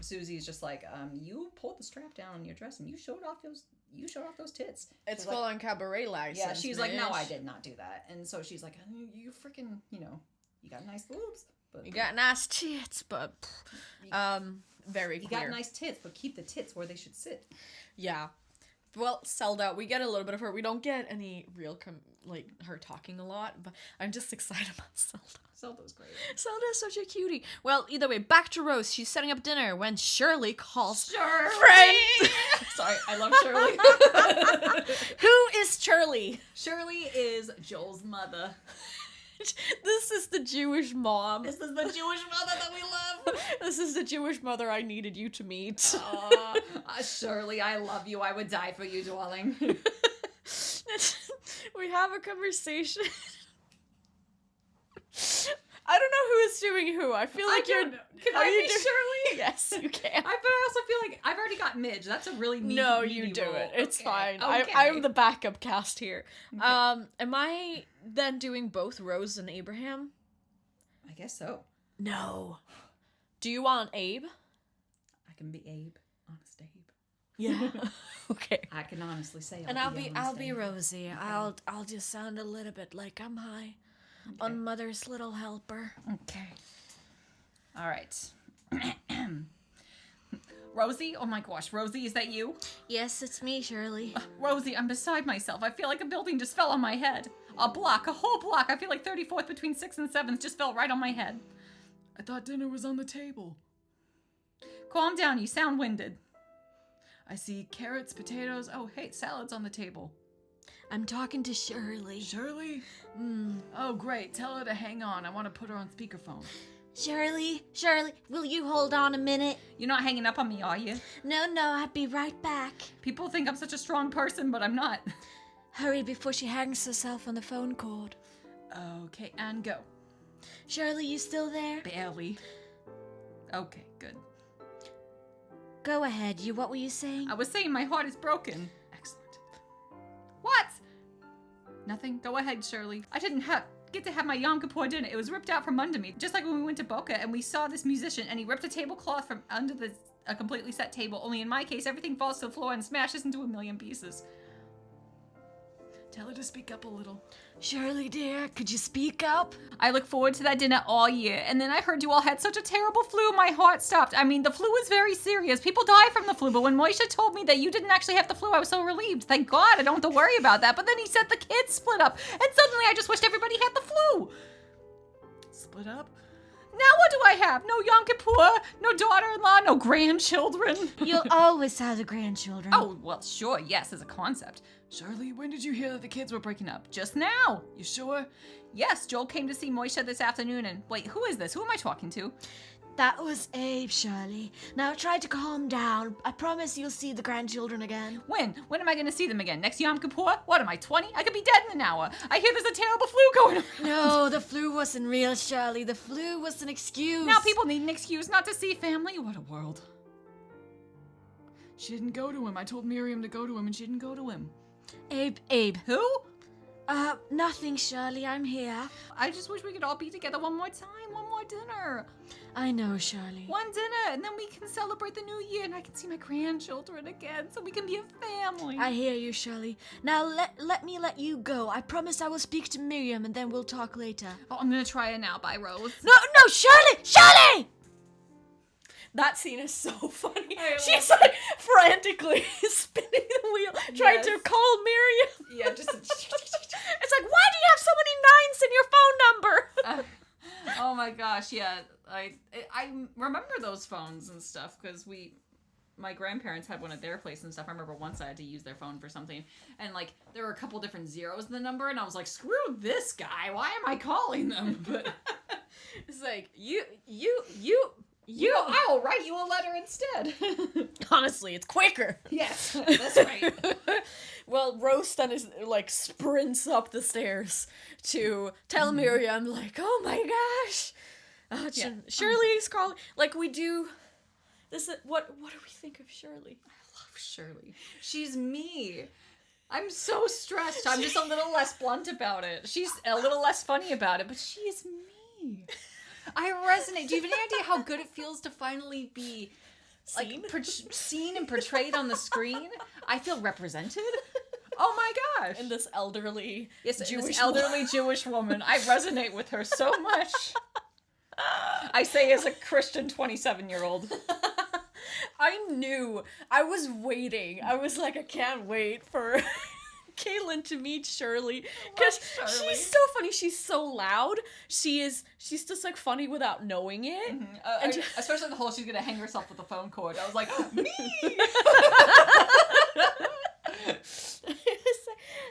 Susie's just like, you pulled the strap down on your dress and you showed off those tits. It's full on cabaret license. Yeah, she's like, no, I did not do that. And so she's like, you freaking, you got nice boobs. But You got nice tits, but very you clear. got nice tits, but keep the tits where they should sit. Yeah. Well, Zelda, we get a little bit of her. We don't get any real, her talking a lot, but I'm just excited about Zelda. Zelda's great. Zelda's such a cutie. Well, either way, back to Rose. She's setting up dinner when Shirley calls. Shirley! Friend! Sorry, I love Shirley. Who is Shirley? Shirley is Joel's mother. This is the Jewish mom. This is the Jewish mother that we love. This is the Jewish mother I needed you to meet. Shirley, I love you. I would die for you, darling. We have a conversation. I don't know who is doing who. I feel like you're... Can I be Shirley? Yes, you can. But I also feel like I've already got Midge. That's a really neat No, meaty you do role. it. It's fine. Okay. I'm the backup cast here. Okay. Am I then doing both Rose and Abraham? I guess so. No. Do you want Abe? I can be Abe. Honest Abe. Yeah. Okay. I can honestly say I'll be Rosie. Okay. I'll just sound a little bit like I'm high on Mother's Little Helper. Okay. All right. Rosie? Oh my gosh. Rosie, is that you? Yes, it's me, Shirley. Rosie, I'm beside myself. I feel like a building just fell on my head. A whole block. I feel like 34th between 6th and 7th just fell right on my head. I thought dinner was on the table. Calm down, you sound winded. I see carrots, potatoes. Oh, hey, salad's on the table. I'm talking to Shirley. Shirley? Oh, great. Tell her to hang on. I want to put her on speakerphone. Shirley, will you hold on a minute? You're not hanging up on me, are you? No, I'll be right back. People think I'm such a strong person, but I'm not. Hurry before she hangs herself on the phone cord. Okay, and go. Shirley, you still there? Barely. Okay, good. Go ahead. What were you saying? I was saying my heart is broken. Excellent. What? Nothing. Go ahead, Shirley. I didn't get to have my Yom Kippur dinner. It was ripped out from under me. Just like when we went to Boca and we saw this musician and he ripped a tablecloth from under a completely set table. Only in my case, everything falls to the floor and smashes into a million pieces. Tell her to speak up a little. Shirley, dear, could you speak up? I look forward to that dinner all year. And then I heard you all had such a terrible flu, my heart stopped. I mean, the flu is very serious. People die from the flu. But when Moishe told me that you didn't actually have the flu, I was so relieved. Thank God, I don't have to worry about that. But then he said the kids split up. And suddenly I just wished everybody had the flu. Split up? Now what do I have? No Yom Kippur, no daughter-in-law, no grandchildren. You'll always have the grandchildren. Oh, well, sure, yes, as a concept. Shirley, when did you hear that the kids were breaking up? Just now. You sure? Yes, Joel came to see Moishe this afternoon and... Wait, who is this? Who am I talking to? That was Abe, Shirley. Now try to calm down. I promise you'll see the grandchildren again. When? When am I going to see them again? Next Yom Kippur? What am I, 20? I could be dead in an hour. I hear there's a terrible flu going on. No, the flu wasn't real, Shirley. The flu was an excuse. Now people need an excuse not to see family. What a world. She didn't go to him. I told Miriam to go to him and she didn't go to him. Abe. Who? Nothing, Shirley. I'm here. I just wish we could all be together one more time. One more dinner. I know, Shirley. One dinner, and then we can celebrate the new year, and I can see my grandchildren again, so we can be a family. I hear you, Shirley. Now let me let you go. I promise I will speak to Miriam, and then we'll talk later. Oh, I'm gonna try it now. Bye, Rose. No, Shirley! Shirley! That scene is so funny. She's like frantically spinning the wheel, trying to call Miriam. Yeah, just... It's like, why do you have so many nines in your phone number? Oh my gosh, yeah. I remember those phones and stuff, because we my grandparents had one at their place and stuff. I remember once I had to use their phone for something, and like there were a couple different zeros in the number, and I was like, screw this guy. Why am I calling them? But It's like you, I will write you a letter instead. honestly, it's quicker. Yes, that's right. Well, Rose then is like sprints up the stairs to tell Miriam, like, oh my gosh, Shirley's calling. Like we do. This is what do we think of Shirley? I love Shirley. She's me. I'm so stressed. I'm just a little less blunt about it. She's a little less funny about it, but she is me. I resonate. Do you have any idea how good it feels to finally be Seen? like seen and portrayed on the screen? I feel represented. Oh my gosh! And this elderly, Jewish woman. I resonate with her so much. I say as a Christian 27-year-old. I was waiting. I was like, I can't wait for Caitlin to meet Shirley. Because she's so funny. She's so loud. She's just like funny without knowing it. Mm-hmm. And especially the whole she's gonna hang herself with a phone cord. I was like, me!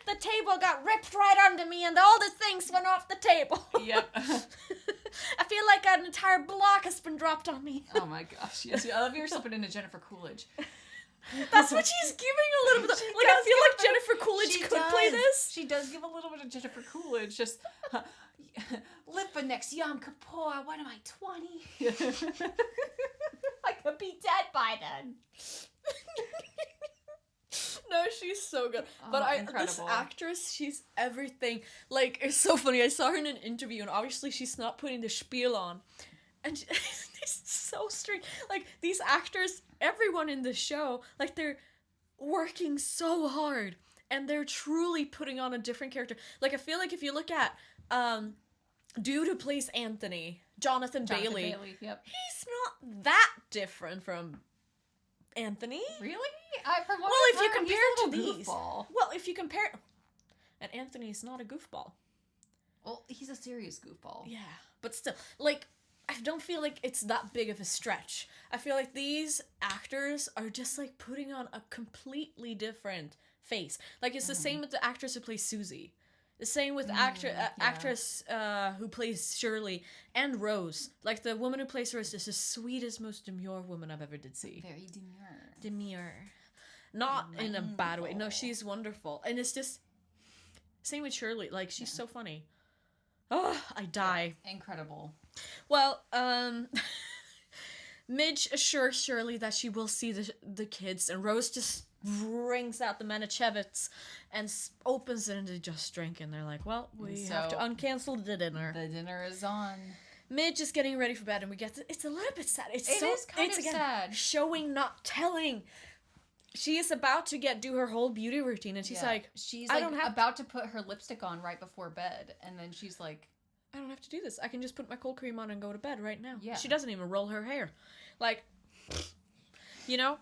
The table got ripped right under me and all the things went off the table. Yep. I feel like an entire block has been dropped on me. Oh my gosh. Yes, I love you're slipping into Jennifer Coolidge. That's what she's giving a little bit of. Like, I feel like Jennifer Coolidge could play this. She does give a little bit of Jennifer Coolidge. Just, live for next Yom Kippur. What am I, 20? I could be dead by then. No, she's so good. But Incredible. This actress, she's everything. Like, it's so funny. I saw her in an interview, and obviously she's not putting the spiel on. And it's so strange. Like, these actors, everyone in the show, like, they're working so hard. And they're truly putting on a different character. Like, I feel like if you look at dude who plays Anthony, Jonathan Bailey, yep. he's not that different from Anthony. Really? Well, if you compare it to these. Goofball. Well, if you compare... And Anthony's not a goofball. Well, he's a serious goofball. Yeah, but still, like, I don't feel like it's that big of a stretch. I feel like these actors are just, like, putting on a completely different face. Like, it's the same with the actress who plays Susie. The same with actress who plays Shirley and Rose. Like, the woman who plays Rose is the sweetest, most demure woman I've ever did see. Very demure. Demure. Not in a bad way. No, she's wonderful. And it's just... Same with Shirley. Like, she's so funny. Oh, I die. Yeah, incredible. Well, Midge assures Shirley that she will see the kids, and Rose just brings out the Manischewitz and opens it, and they just drink, and they're like, well, we have to uncancel the dinner. The dinner is on. Midge is getting ready for bed, and we get it's a little bit sad. It is kind of sad. Showing, not telling. She is about to do her whole beauty routine, and she's like, I don't have about to put her lipstick on right before bed, and then she's like, I don't have to do this. I can just put my cold cream on and go to bed right now. Yeah. She doesn't even roll her hair. Like, you know?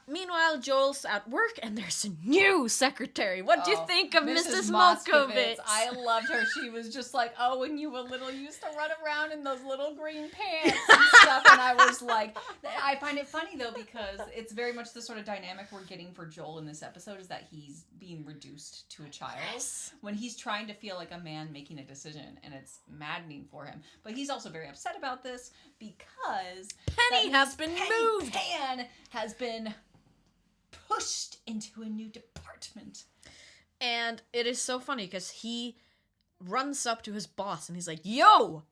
Meanwhile, Joel's at work, and there's a new secretary. What do you think of Mrs. Malkovich? I loved her. She was just like, oh, when you were little, you used to run around in those little green pants and stuff. And I was like, I find it funny, though, because it's very much the sort of dynamic we're getting for Joel in this episode is that he's being reduced to a child. Yes. When he's trying to feel like a man making a decision, and it's maddening for him. But he's also very upset about this because Penny has been moved. Pan has been pushed into a new department. And it is so funny because he runs up to his boss and he's like, yo,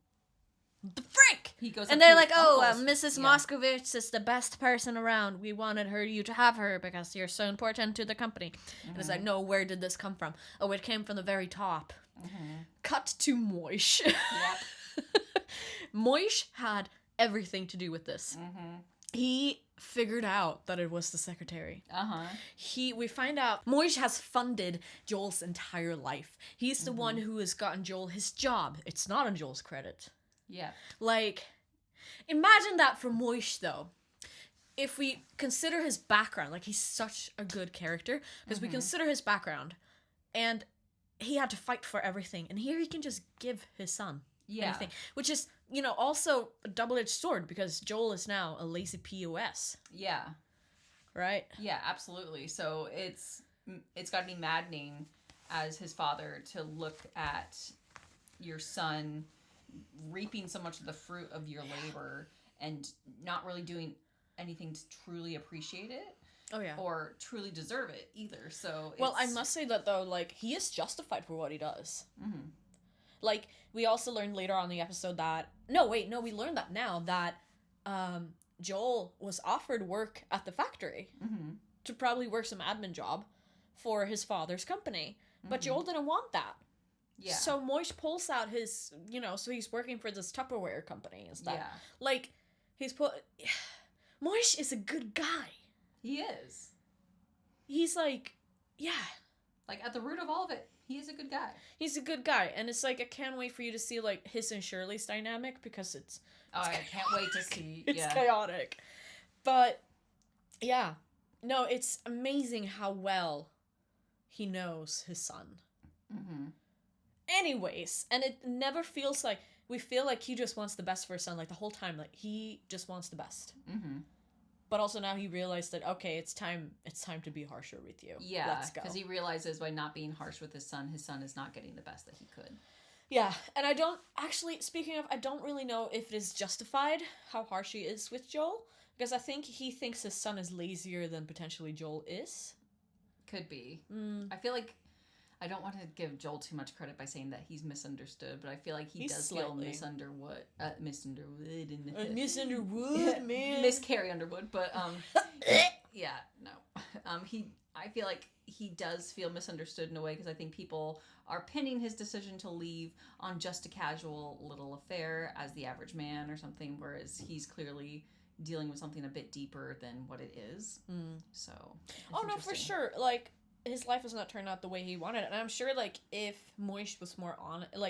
the frick! He goes and they're like, Mrs. Moskovich is the best person around. We wanted you to have her because you're so important to the company. And it's like, no, where did this come from? Oh, it came from the very top. Cut to Moish. Yep. Moish had everything to do with this. He figured out that it was the secretary. We find out Moish has funded Joel's entire life. He's the one who has gotten Joel his job. It's not on Joel's credit. Yeah. Like, imagine that for Moish, though. If we consider his background, like, he's such a good character, because we consider his background, and he had to fight for everything, and here he can just give his son anything, which is, you know, also a double-edged sword, because Joel is now a lazy POS. Yeah. right? Yeah, absolutely. So it's got to be maddening as his father to look at your son reaping so much of the fruit of your labor and not really doing anything to truly appreciate it. Oh, yeah. Or truly deserve it either. So Well, I must say that, though, like, he is justified for what he does. Mm-hmm. Like, we also learned later on in the episode that... No, we learned that now, that Joel was offered work at the factory to probably work some admin job for his father's company. But Joel didn't want that. Yeah. So Moish pulls out his, so he's working for this Tupperware company and stuff. Yeah. Like, Moish is a good guy. He is. He's like, yeah. Like, at the root of all of it, he is a good guy. He's a good guy. And it's like, I can't wait for you to see, like, his and Shirley's dynamic because it's I can't wait to see. It's chaotic. But, yeah. No, it's amazing how well he knows his son. Mm-hmm. Anyways, and it never feels like, we feel like he just wants the best for his son, like, the whole time, like, he just wants the best. Mm-hmm. But also now he realized that, okay, it's time to be harsher with you. Yeah, let's go. because he realizes by not being harsh with his son is not getting the best that he could. Yeah, and I don't, actually, speaking of, I don't really know if it is justified how harsh he is with Joel, because I think he thinks his son is lazier than potentially Joel is. Could be. I feel like, I don't want to give Joel too much credit by saying that he's misunderstood, but I feel like he's does slightly. feel misunderwood in the Misunderwood, man. Miss Carrie Underwood, but yeah, no. I feel like he does feel misunderstood in a way because I think people are pinning his decision to leave on just a casual little affair as the average man or something, whereas he's clearly dealing with something a bit deeper than what it is. So, oh no, for sure. Like, his life has not turned out the way he wanted it. And I'm sure, like, if Moish was more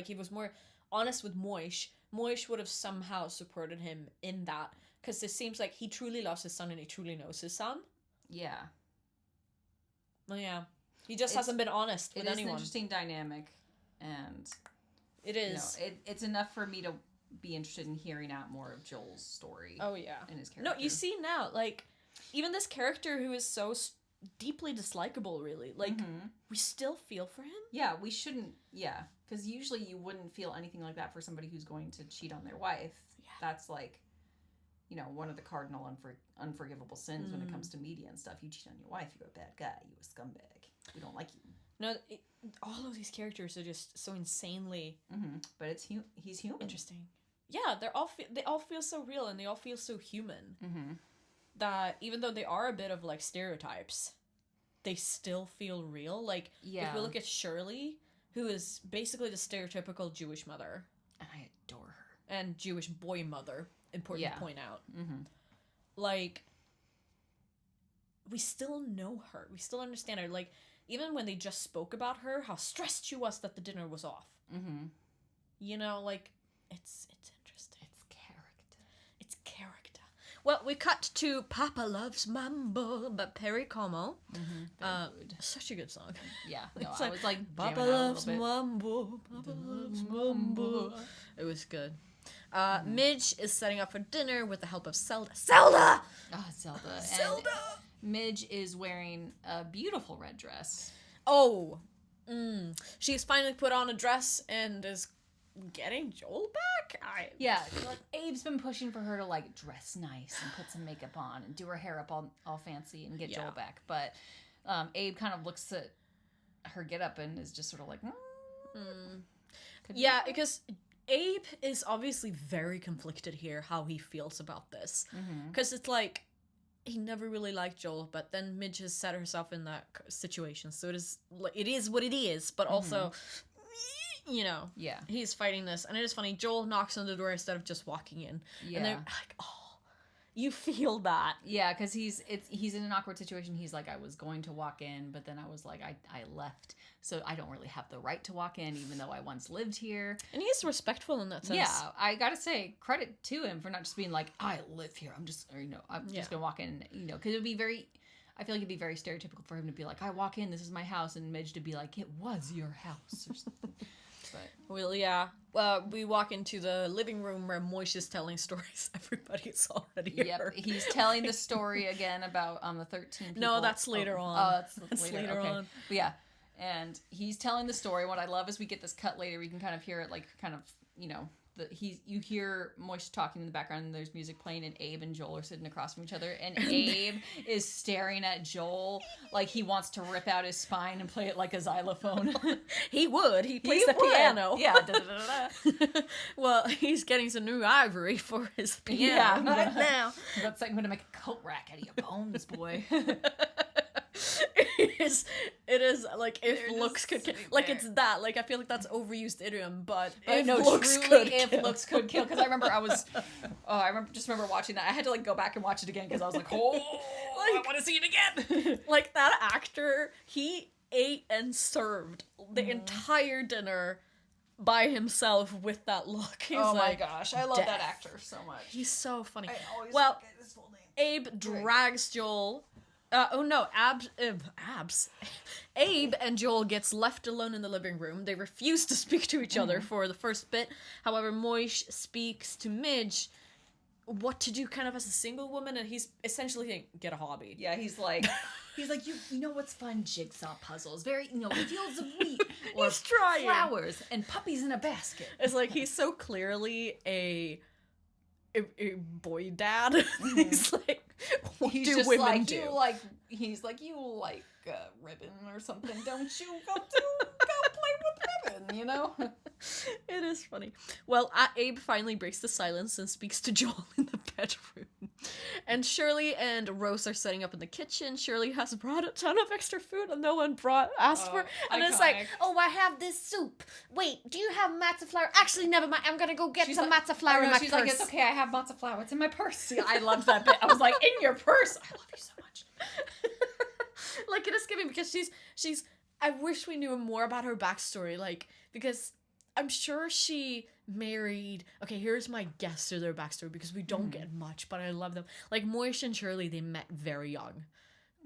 he was more honest with Moish would have somehow supported him in that. Because it seems like he truly loves his son and he truly knows his son. Yeah. Well, yeah. He just hasn't been honest with anyone. It is an interesting dynamic. And it is. It's enough for me to be interested in hearing out more of Joel's story. Oh, yeah. And his character. No, you see now, like, even this character who is so deeply dislikable, really. Like, we still feel for him. Yeah, we shouldn't. Yeah, because usually you wouldn't feel anything like that for somebody who's going to cheat on their wife. Yeah. That's like, one of the cardinal unforgivable sins when it comes to media and stuff. You cheat on your wife, you're a bad guy. You're a scumbag. We don't like you. No, all of these characters are just so insanely. But he's human. Interesting. Yeah, they all feel so real and they all feel so human. That even though they are a bit of like stereotypes, they still feel real. Like, if we look at Shirley, who is basically the stereotypical Jewish mother. And I adore her. And Jewish boy mother, important to point out. Like, we still know her. We still understand her. Like, even when they just spoke about her, how stressed she was that the dinner was off. Like, it's interesting. It's character. Well, we cut to Papa Loves Mambo by Perry Como. Such a good song. Yeah. No, I was like, Papa Loves Mambo. Papa Loves Mambo. It was good. Midge is setting up for dinner with the help of Zelda. Zelda! Oh, Zelda. Zelda! And Midge is wearing a beautiful red dress. Oh. She's finally put on a dress and is getting Joel back? Yeah, like Abe's been pushing for her to like dress nice and put some makeup on and do her hair up all fancy and get Joel back. But Abe kind of looks at her get up and is just sort of like, Yeah, because Abe is obviously very conflicted here how he feels about this. Because it's like, he never really liked Joel, but then Midge has set herself in that situation. So it is what it is, but also, he's fighting this. And it is funny, Joel knocks on the door instead of just walking in. Yeah. And they're like, oh, you feel that. Yeah, because he's in an awkward situation. He's like, I was going to walk in, but then I was like, I left. So I don't really have the right to walk in, even though I once lived here. And he's respectful in that sense. Yeah, I gotta say, credit to him for not just being like, I live here. I'm just gonna walk in, because it would be very, I feel like it'd be very stereotypical for him to be like, I walk in, this is my house, and Midge to be like, it was your house, or something. But Well, yeah. We walk into the living room where Moish is telling stories everybody's already heard. he's telling the story again about the 13 people. No, that's later on. Oh, that's later okay. on. But yeah, and he's telling the story. What I love is we get this cut later. We can kind of hear it, like, kind of, you know, you hear Moish talking in the background, and there's music playing, and Abe and Joel are sitting across from each other, and Abe is staring at Joel like he wants to rip out his spine and play it like a xylophone. He would. He plays the piano. Yeah. Well, he's getting some new ivory for his piano right now. That's like, I'm gonna make a coat rack out of your bones, boy. It is like, if looks could kill. Like, it's that. Like, I feel like that's overused idiom, but if looks could kill. Because I remember I remember watching that. I had to, like, go back and watch it again because I was like, oh, I want to see it again. Like, that actor, he ate and served the entire dinner by himself with that look. He's my gosh, I love that actor so much. He's so funny. I always well, forget his full name. Abe drags Joel. Abe and Joel gets left alone in the living room. They refuse to speak to each other for the first bit. However, Moish speaks to Midge what to do kind of as a single woman, and he's essentially saying, get a hobby. Yeah, he's like, you know what's fun? Jigsaw puzzles. Very, you know, fields of wheat or flowers and puppies in a basket. It's like, he's so clearly a boy dad. He's like, what he's do just women like, do? He's like, you like ribbon or something, don't you? Go play with ribbon, you know? It is funny. Well, Abe finally breaks the silence and speaks to Joel in the bedroom. And Shirley and Rose are setting up in the kitchen. Shirley has brought a ton of extra food and no one asked for. And iconic. It's like, oh, I have this soup. Wait, do you have matzo flour? Actually, never mind. I'm gonna go get some matzo flour in my she's purse. like, it's okay, I have matzo flour. It's in my purse. See, I loved that bit. I was like, in your purse. I love you so much. Like, it is giving, because she's I wish we knew more about her backstory, like, because I'm sure she married... Okay, here's my guess to their backstory, because we don't get much, but I love them. Like, Moish and Shirley, they met very young.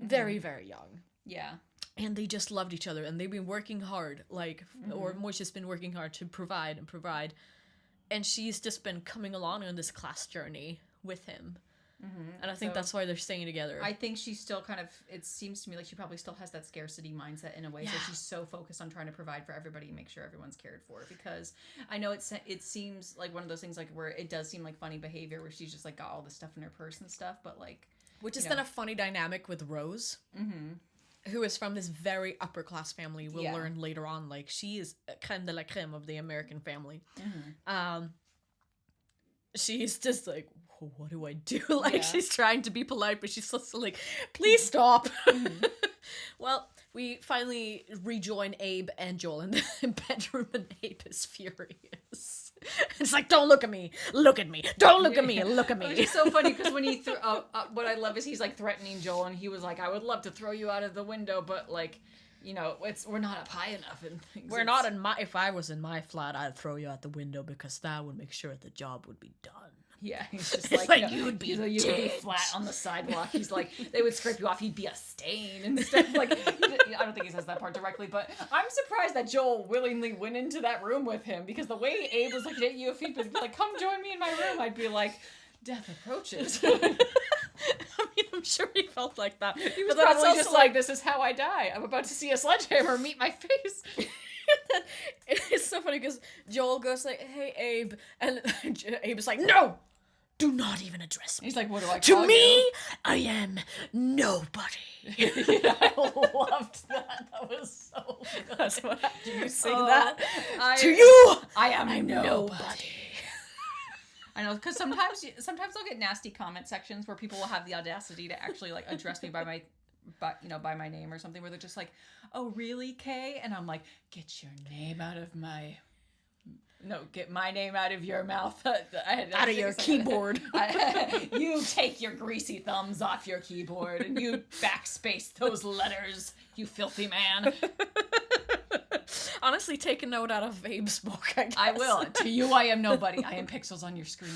Very, very young. Yeah. And they just loved each other, and they've been working hard, like, or Moish has been working hard to provide. And she's just been coming along on this class journey with him. And I think that's why they're staying together. I think she's still kind of, it seems to me like she probably still has that scarcity mindset in a way. Yeah. So she's so focused on trying to provide for everybody and make sure everyone's cared for. Because I know it seems like one of those things, like, where it does seem like funny behavior where she's just like got all this stuff in her purse and stuff. But like, which is then a funny dynamic with Rose. Who is from this very upper class family. We'll learn later on, like, she is crème de la crème of the American family. She's just like, what do I do? Like, she's trying to be polite, but she's just like, please stop. Well, we finally rejoin Abe and Joel in the bedroom, and Abe is furious. It's like, don't look at me, look at me, don't look at me, look at me. It's so funny, because when he threw, what I love is he's like threatening Joel, and he was like, I would love to throw you out of the window, but like, you know, we're not up high enough and things. If I was in my flat, I'd throw you out the window, because that would make sure the job would be done. Yeah, he's just like, you would be flat on the sidewalk. He's like, they would scrape you off, he'd be a stain and stuff. Like, I don't think he says that part directly, but I'm surprised that Joel willingly went into that room with him, because the way Abe was looking at you, if he'd be like, come join me in my room, I'd be like, death approaches. I mean, I'm sure he felt like that. He was probably just like, this is how I die. I'm about to see a sledgehammer meet my face. It's so funny, because Joel goes like, hey, Abe, and Abe is like, no! Do not even address me. He's like, what do I call you? To me, I am nobody. Yeah, I loved that. That was so good. Do you sing that? To you, I'm nobody. I know, because sometimes I'll get nasty comment sections where people will have the audacity to actually like address me by my name or something, where they're just like, oh really, Kay? And I'm like, get your name out of my... No, get my name out of your mouth. Out of your keyboard. You take your greasy thumbs off your keyboard and you backspace those letters, you filthy man. Honestly, take a note out of Abe's book, I guess. I will. To you, I am nobody. I am pixels on your screen.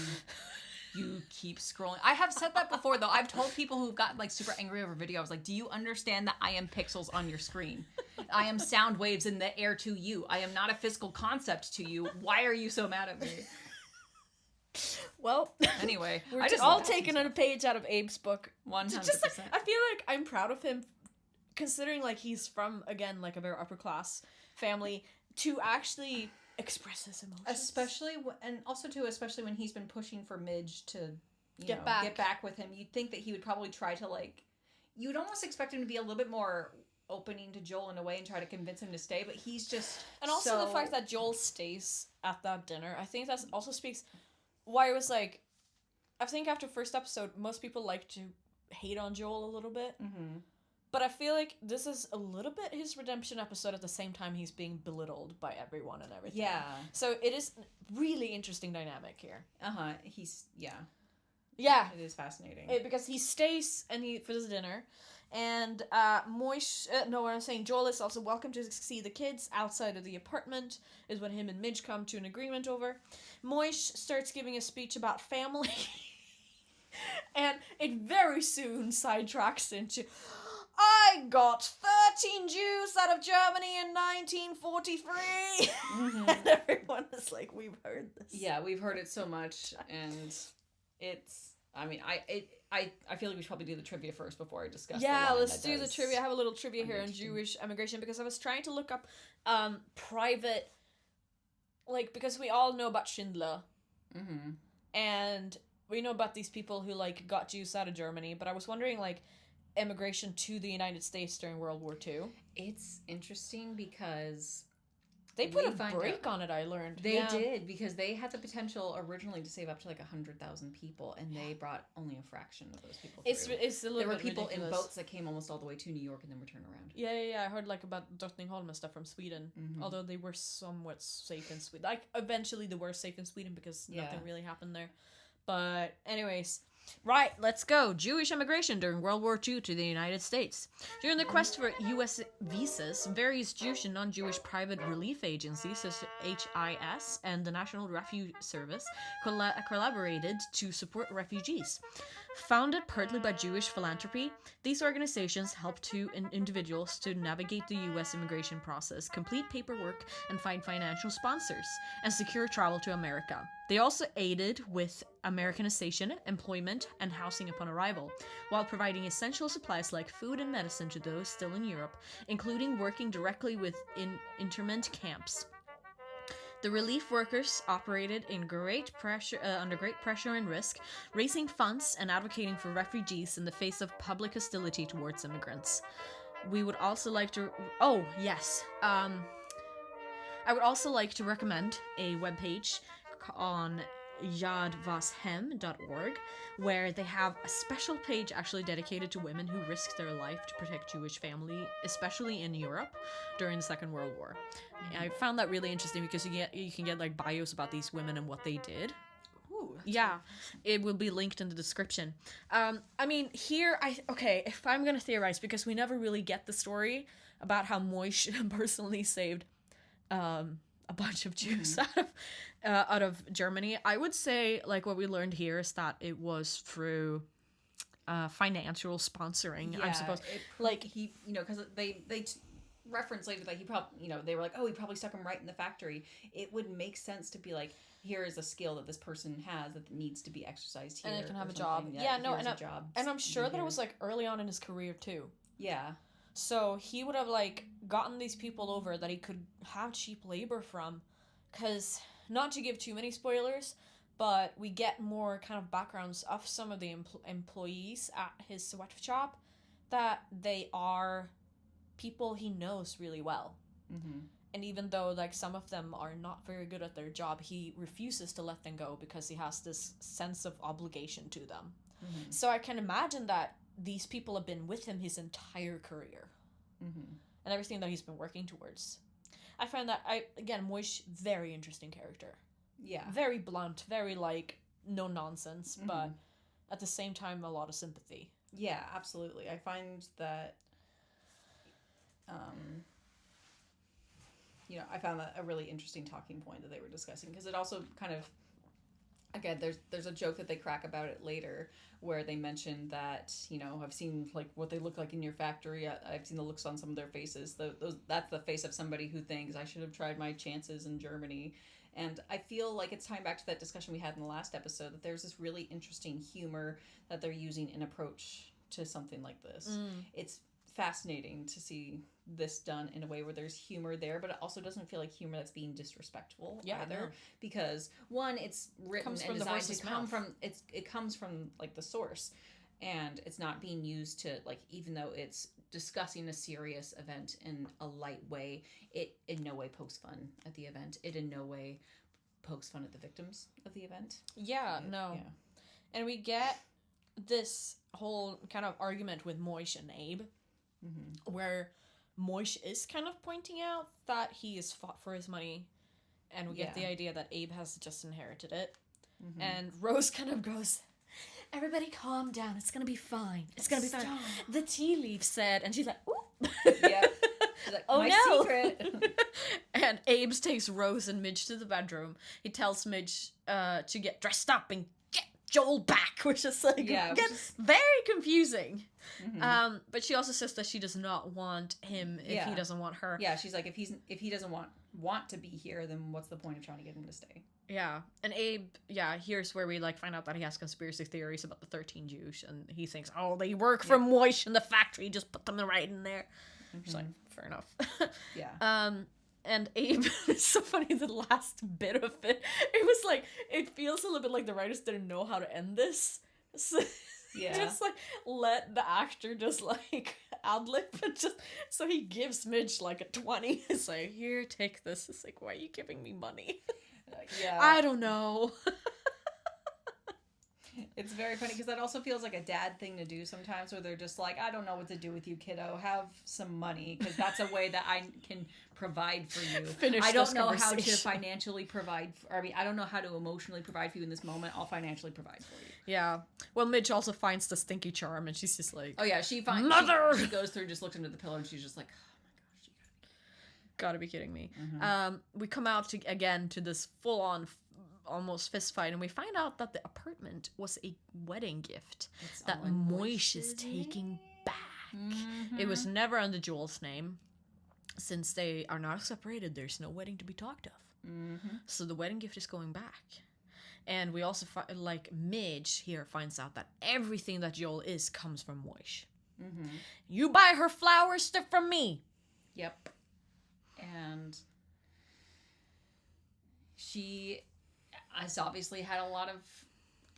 You keep scrolling. I have said that before, though. I've told people who've gotten like super angry over video, I was like, do you understand that I am pixels on your screen? I am sound waves in the air to you. I am not a physical concept to you. Why are you so mad at me? Well, anyway, we're all taking a page out of Abe's book. 100%. Just like, I feel like I'm proud of him, considering like he's from, again, like a very upper class family, to actually express his emotions. Especially especially when he's been pushing for Midge to get back with him. You'd think that he would probably try to like. You'd almost expect him to be a little bit more opening to Joel in a way and try to convince him to stay, but he's just. And also the fact that Joel stays at that dinner, I think that also speaks. Why it was like, I think after first episode, most people like to hate on Joel a little bit. Mm-hmm. But I feel like this is a little bit his redemption episode at the same time he's being belittled by everyone and everything. Yeah. So it is really interesting dynamic here. Uh-huh. Yeah. It is fascinating. Because he stays for this dinner. And Joel is also welcome to see the kids outside of the apartment, is when him and Midge come to an agreement over. Moish starts giving a speech about family. And it very soon sidetracks into, I got 13 Jews out of Germany in 1943. Mm-hmm. And everyone is like, we've heard this. Yeah, we've heard it so much, and it's, I mean, I feel like we should probably do the trivia first before I discuss the line. Let's do the trivia. I have a little trivia here on Jewish immigration, because I was trying to look up private, like, because we all know about Schindler. Mm-hmm. And we know about these people who, like, got Jews out of Germany, but I was wondering, like, immigration to the United States during World War II. It's interesting because they put a break on it, I learned. They did, because they had the potential originally to save up to like 100,000 people, and they brought only a fraction of those people through. It's a little bit ridiculous. There were people in boats that came almost all the way to New York and then returned around. Yeah. I heard like about Drottningholm and stuff from Sweden, although they were somewhat safe in Sweden. Like, eventually they were safe in Sweden because nothing really happened there. But anyways, right, let's go. Jewish immigration during World War II to the United States. During the quest for U.S. visas, various Jewish and non-Jewish private relief agencies, such as HIS and the National Refugee Service, collaborated to support refugees. Founded partly by Jewish philanthropy, these organizations help individuals to navigate the U.S. immigration process, complete paperwork, and find financial sponsors, and secure travel to America. They also aided with Americanization, employment, and housing upon arrival, while providing essential supplies like food and medicine to those still in Europe, including working directly with internment camps. The relief workers operated in under great pressure and risk, raising funds and advocating for refugees in the face of public hostility towards immigrants. We would also like to... I would also like to recommend a webpage on yadvashem.org, where they have a special page actually dedicated to women who risked their life to protect Jewish family, especially in Europe during the Second World War. I found that really interesting because you can get like bios about these women and what they did. Ooh, yeah, it will be linked in the description. I mean, here, if I'm gonna theorize, because we never really get the story about how Moish personally saved a bunch of Jews out of Germany, I would say, like, what we learned here is that it was through financial sponsoring, I suppose. Like, he, because they reference later that he probably, they were like, oh, he probably stuck him right in the factory. It would make sense to be like, here is a skill that this person has that needs to be exercised here. And it can have a job. And I'm sure that it was, like, early on in his career, too. Yeah. So he would have, like, gotten these people over that he could have cheap labor from. Because, not to give too many spoilers, but we get more kind of backgrounds of some of the employees at his sweatshop, that they are people he knows really well. Mm-hmm. And even though, like, some of them are not very good at their job, he refuses to let them go because he has this sense of obligation to them. Mm-hmm. So I can imagine that these people have been with him his entire career. Mm-hmm. And everything that he's been working towards. I find that, Moish, very interesting character. Yeah. Very blunt, very, like, no nonsense, mm-hmm. but at the same time, a lot of sympathy. Yeah, absolutely. I find that, I found that a really interesting talking point that they were discussing, because it also kind of again, there's a joke that they crack about it later, where they mention that, you know, I've seen like what they look like in your factory. I've seen the looks on some of their faces. That's the face of somebody who thinks I should have tried my chances in Germany. And I feel like it's tying back to that discussion we had in the last episode, that there's this really interesting humor that they're using in approach to something like this. It's fascinating to see this done in a way where there's humor there, but it also doesn't feel like humor that's being disrespectful either. Because one, it's written and designed to come from it comes from like the source, and it's not being used to, like, even though it's discussing a serious event in a light way, it in no way pokes fun at the event. It in no way pokes fun at the victims of the event. And we get this whole kind of argument with Moish and Abe, where Moish is kind of pointing out that he is fought for his money, and we get the idea that Abe has just inherited it. And Rose kind of goes, everybody calm down, it's gonna be fine. It's gonna be fine. The tea leaf said, and she's like, ooh. Yeah. She's like, oh, my secret. And Abe takes Rose and Midge to the bedroom. He tells Midge to get dressed up and get Joel back, which is like, very confusing. But she also says that she does not want him if he doesn't want her. Yeah, she's like, if he doesn't want to be here, then what's the point of trying to get him to stay? Yeah, and Abe, here's where we like find out that he has conspiracy theories about the 13 Jews, and he thinks, oh, they work for Moish in the factory, just put them right in there. She's like, fair enough. And Abe, it's so funny, the last bit of it, it was like, it feels a little bit like the writers didn't know how to end this. So just like let the actor just like ad-lib and just, so he gives Midge like a 20. It's like, here, take this. It's like, why are you giving me money? I don't know. It's very funny because that also feels like a dad thing to do sometimes, where they're just like, I don't know what to do with you, kiddo. Have some money, because that's a way that I can provide for you. I don't know how to financially provide. I don't know how to emotionally provide for you in this moment. I'll financially provide for you. Yeah. Well, Midge also finds the stinky charm, and she's just like, oh yeah, she finds Mother. She goes through, just looks under the pillow, and she's just like, oh my gosh, you gotta be kidding me. We come out to this full-on almost fist fight, and we find out that the apartment was a wedding gift that Moish is taking back. It was never under Joel's name. Since they are not separated, there's no wedding to be talked of. So the wedding gift is going back. And we also Midge here finds out that everything that Joel is comes from Moish. You buy her flowers, they're from me. Yep. And she has obviously had a lot of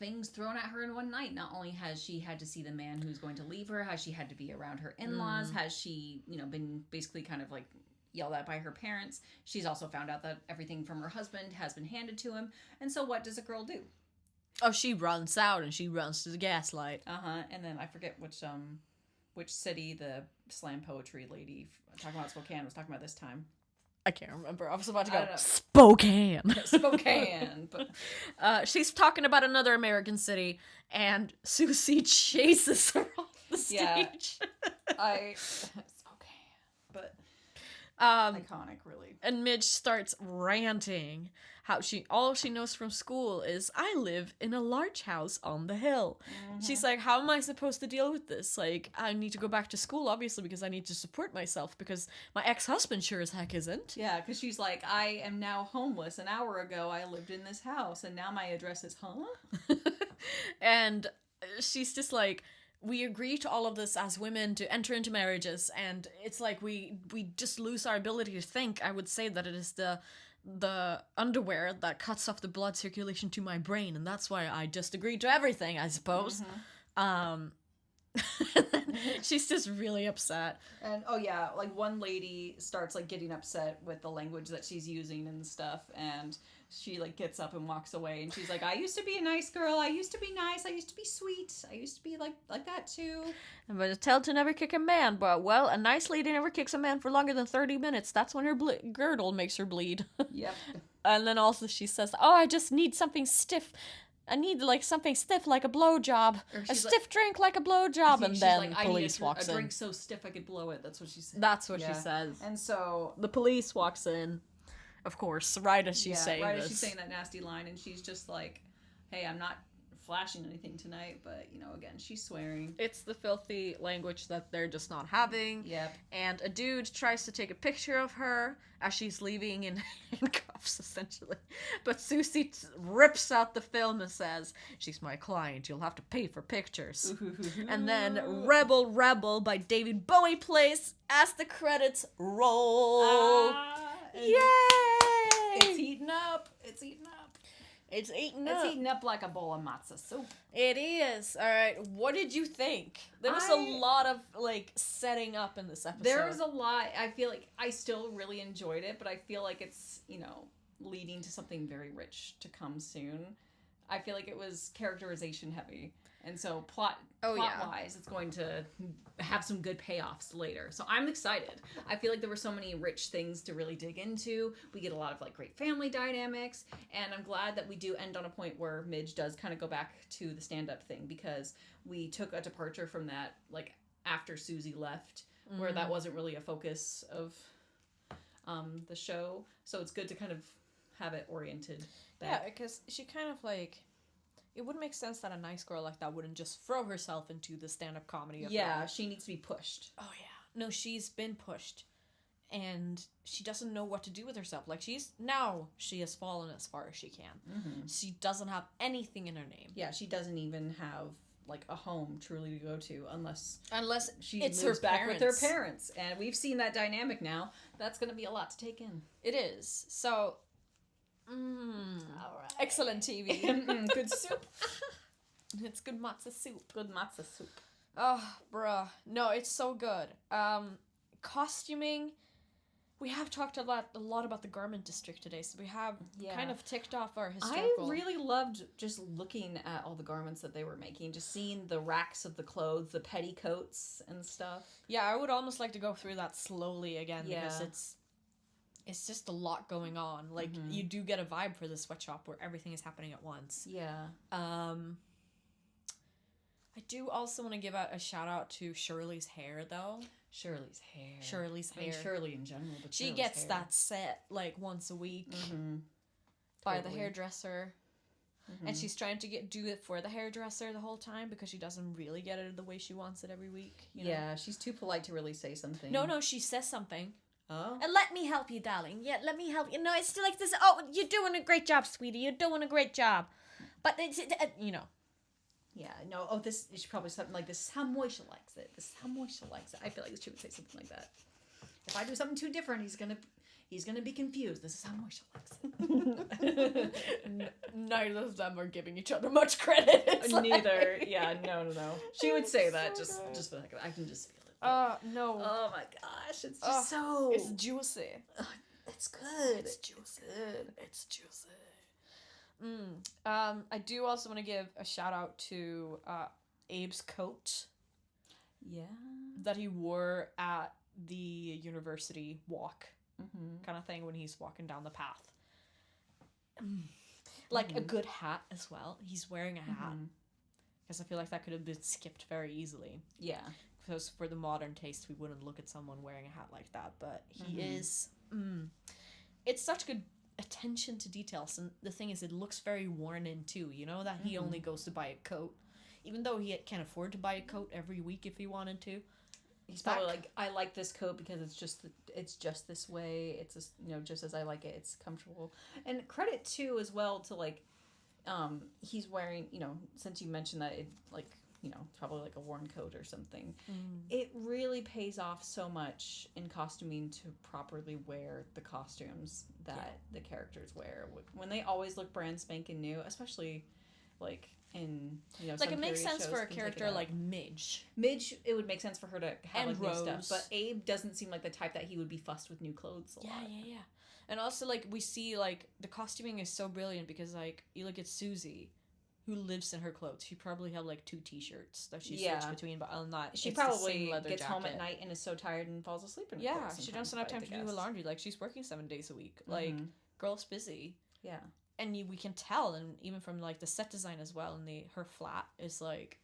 things thrown at her in one night. Not only has she had to see the man who's going to leave her, has she had to be around her in-laws, has she, been basically kind of like yelled at by her parents. She's also found out that everything from her husband has been handed to him. And so what does a girl do? Oh, she runs out and she runs to the gaslight. And then I forget which city the slam poetry lady talking about Spokane was talking about this time. I can't remember. I was about to go, Spokane. Spokane. But she's talking about another American city, and Susie chases her off the stage. Spokane. But iconic, really. And Midge starts ranting how all she knows from school is, I live in a large house on the hill. She's like, how am I supposed to deal with this? Like, I need to go back to school, obviously, because I need to support myself, because my ex-husband sure as heck isn't. Yeah, because she's like, I am now homeless. An hour ago, I lived in this house, and now my address is, And she's just like, we agree to all of this as women to enter into marriages, and it's like we just lose our ability to think. I would say that it is the underwear that cuts off the blood circulation to my brain, and that's why I just agreed to everything, I suppose. She's just really upset. And one lady starts like getting upset with the language that she's using and stuff, and she like gets up and walks away, and she's like, I used to be a nice girl, I used to be nice, I used to be sweet, I used to be like that too. But a tell to never kick a man, but well, a nice lady never kicks a man for longer than 30 minutes. That's when her girdle makes her bleed. Yep. And then also she says, oh, I just need something stiff. I need like something stiff like a blowjob. A stiff drink like a blowjob. And then like, police walks in. A drink so stiff I could blow it. That's what she said. That's what she says. And so the police walks in, of course, right as she's saying this. Right as she's saying that nasty line, and she's just like, hey, I'm not flashing anything tonight, but, you know, again, she's swearing. It's the filthy language that they're just not having. Yep. And a dude tries to take a picture of her as she's leaving in handcuffs, essentially. But Susie rips out the film and says, she's my client, you'll have to pay for pictures. And then Rebel Rebel by David Bowie plays as the credits roll. Yay! It's heating up. It's heating up. It's eating It's up. heating up like a bowl of matzah soup. It is. All right. What did you think? There was a lot of, like, setting up in this episode. There was a lot. I feel like I still really enjoyed it, but I feel like it's, you know, leading to something very rich to come soon. I feel like it was characterization heavy. And so plot-wise, it's going to have some good payoffs later. So I'm excited. I feel like there were so many rich things to really dig into. We get a lot of, like, great family dynamics. And I'm glad that we do end on a point where Midge does kind of go back to the stand-up thing, because we took a departure from that, like, after Susie left, where that wasn't really a focus of the show. So it's good to kind of have it oriented back. Yeah, because she kind of, like... It wouldn't make sense that a nice girl like that wouldn't just throw herself into the stand-up comedy of it. Yeah, she needs to be pushed. Oh, yeah. No, she's been pushed. And she doesn't know what to do with herself. Like, she has fallen as far as she can. Mm-hmm. She doesn't have anything in her name. Yeah, she doesn't even have, like, a home truly to go to unless she it's moves her back parents. with her parents. And we've seen that dynamic now. That's going to be a lot to take in. It is. So... All right. Excellent TV. Good soup. It's good matzah soup. Good matzah soup. Oh, bruh. No, it's so good. Costuming. We have talked a lot about the garment district today, so we have kind of ticked off our historical... I really loved just looking at all the garments that they were making, just seeing the racks of the clothes, the petticoats and stuff. Yeah, I would almost like to go through that slowly again, because it's just a lot going on. Like, you do get a vibe for the sweatshop where everything is happening at once. Yeah. I do also want to give a shout out to Shirley's hair, though. Shirley's hair. I mean, Shirley in general, but she Shirley's gets hair. that set, like, once a week by the hairdresser. And she's trying to do it for the hairdresser the whole time because she doesn't really get it the way she wants it every week. You know? Yeah, she's too polite to really say something. No, she says something. Oh. And let me help you, darling. Yeah, let me help you. No, it's still like this. Oh, you're doing a great job, sweetie. You're doing a great job. But it's, you know. Yeah, no. Oh, this is probably something like, this is how Moisha likes it. This is how Moisha likes it. I feel like she would say something like that. If I do something too different, he's gonna be confused. This is how Moisha likes it. Neither of them are giving each other much credit. It's Neither. Like... Yeah, no. She would say that so just for the heck of it. I can just feel it. No. Oh my gosh, it's just so... It's juicy. It's good. It's juicy. It's juicy. I do also want to give a shout out to Abe's coat. Yeah. That he wore at the university walk kind of thing when he's walking down the path. Like a good hat as well. He's wearing a hat. Because I feel like that could have been skipped very easily. Yeah. Because for the modern taste, we wouldn't look at someone wearing a hat like that. But he is... It's such good attention to details. And the thing is, it looks very worn in too. You know, that he only goes to buy a coat. Even though he can't afford to buy a coat every week if he wanted to. He's probably like, I like this coat because it's just this way. It's just, just as I like it. It's comfortable. And credit too as well to like, he's wearing, since you mentioned that it like, probably like a worn coat or something. It really pays off so much in costuming to properly wear the costumes that the characters wear. When they always look brand spanking new, especially like in, like it makes sense for a character like Midge. Midge, it would make sense for her to have and like Rose. New stuff. But Abe doesn't seem like the type that he would be fussed with new clothes a lot. Yeah. And also like we see like the costuming is so brilliant because like you look at Susie, who lives in her clothes. She probably had like 2 t-shirts that she switched between, but on that she probably gets home at night and is so tired and falls asleep in her clothes. She doesn't have time to do her laundry. Like she's working 7 days a week. Like girl's busy. Yeah. And we can tell, and even from like the set design as well, and her flat is like,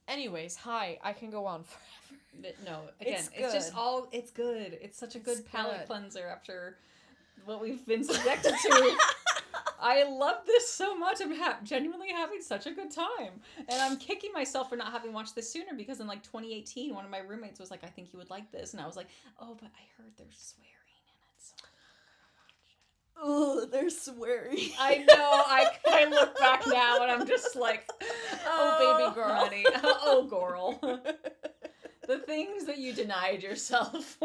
Anyways, I can go on forever. No, again, it's just it's good. It's such a good palate cleanser after what we've been subjected to. I love this so much. I'm genuinely having such a good time. And I'm kicking myself for not having watched this sooner because in like 2018, one of my roommates was like, I think you would like this. And I was like, oh, but I heard there's swearing in it. So Oh, they're swearing. I know. I look back now and I'm just like, oh, baby girl. Honey. Oh, girl. The things that you denied yourself.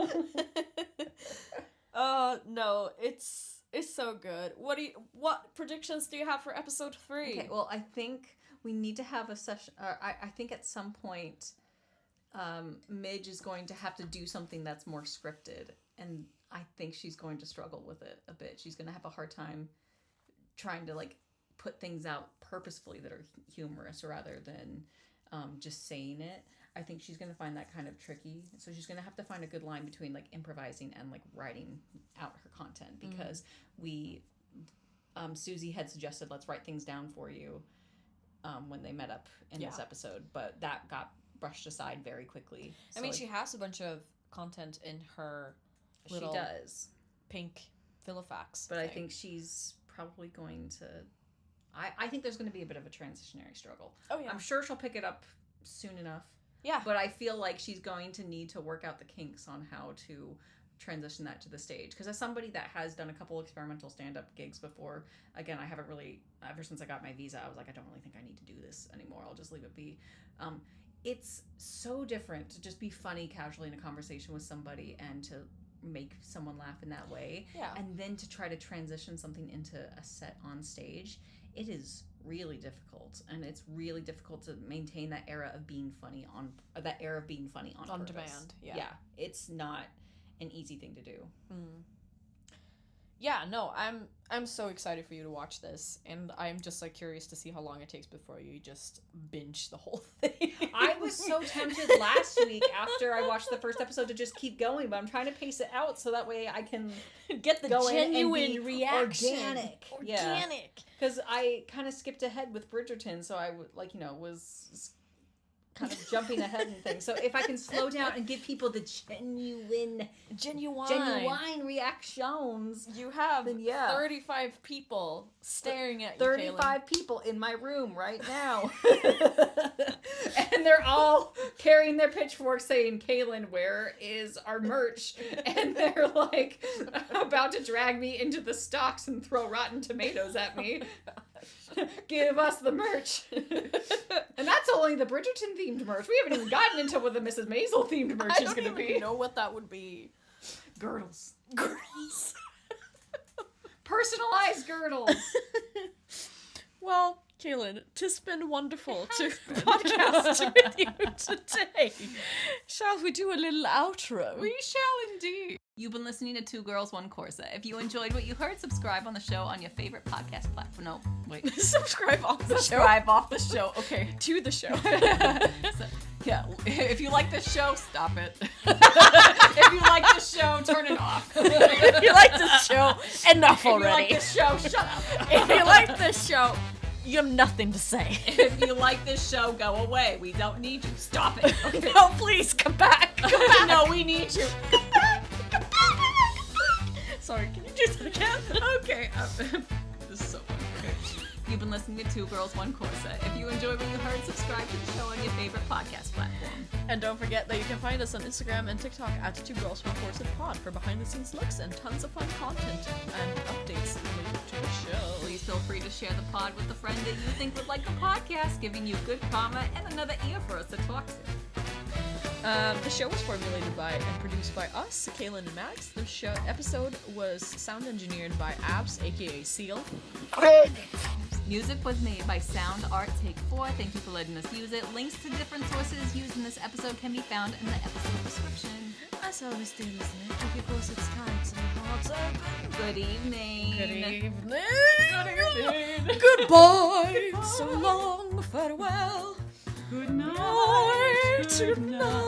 No, it's so good. What predictions do you have for episode 3? Okay, well, I think we need to have a session. I think at some point, Midge is going to have to do something that's more scripted, and I think she's going to struggle with it a bit. She's going to have a hard time trying to like put things out purposefully that are humorous rather than just saying it. I think she's going to find that kind of tricky. So she's going to have to find a good line between like improvising and like writing out her content because Susie had suggested let's write things down for you when they met up in this episode, but that got brushed aside very quickly. So I mean, she has a bunch of content in her little pink Filofax but thing. I think she's probably going to I think there's going to be a bit of a transitionary struggle. Oh yeah. I'm sure she'll pick it up soon enough. Yeah. But I feel like she's going to need to work out the kinks on how to transition that to the stage. Because as somebody that has done a couple experimental stand-up gigs before, again, I haven't really, ever since I got my visa, I was like, I don't really think I need to do this anymore. I'll just leave it be. It's so different to just be funny casually in a conversation with somebody and to make someone laugh in that way. Yeah. And then to try to transition something into a set on stage. It is really difficult, and it's really difficult to maintain that era of being funny on purpose. Demand. Yeah, it's not an easy thing to do. Yeah, no, I'm so excited for you to watch this, and I'm just like curious to see how long it takes before you just binge the whole thing. I was so tempted last week after I watched the first episode to just keep going, but I'm trying to pace it out so that way I can get the genuine reaction. Organic. Because I kind of skipped ahead with Bridgerton, so I was kind of jumping ahead and things. So if I can slow down and give people the genuine reactions. You have 35 people staring at you, 35 people in my room right now. And they're all carrying their pitchforks saying, Kaylin, where is our merch? And they're like about to drag me into the stocks and throw rotten tomatoes at me. Give us the merch. And that's only the Bridgerton themed merch. We haven't even gotten into what the Mrs. Maisel themed merch is going to be. I don't even know what that would be. Girdles. Personalized girdles. Well, Kaylin, 'tis been wonderful to podcast with you today. Shall we do a little outro? We shall indeed. You've been listening to Two Girls, One Corset. If you enjoyed what you heard, subscribe on the show on your favorite podcast platform. No, wait. Subscribe off the show. Subscribe off the show. Okay. To the show. Yeah. If you like this show, stop it. If you like this show, turn it off. If you like this show, enough already. If you like this show, shut up. If you like this show, you have nothing to say. If you like this show, go away. We don't need you. Stop it. Okay. No, please, come back. Come back. No, we need you. Come back. Come back. Sorry, can you do that again? Okay. This is so funny. Okay. You've been listening to Two Girls, One Corset. If you enjoyed what you heard, subscribe to the show on your favorite podcast platform. And don't forget that you can find us on Instagram and TikTok at Two Girls, One Corset Pod for behind-the-scenes looks and tons of fun content and updates related to the show. Please feel free to share the pod with a friend that you think would like the podcast, giving you good karma and another ear for us to talk to. The show was formulated by and produced by us, Kaylin and Max. The show episode was sound engineered by Abs, aka Seal. Music was made by Sound Art Take 4. Thank you for letting us use it. Links to different sources used in this episode can be found in the episode description. As always, dear listener, keep your corsets tight and your hearts open. Good evening. Good evening. Good evening. Goodbye. So long. Farewell. Good night. Good night.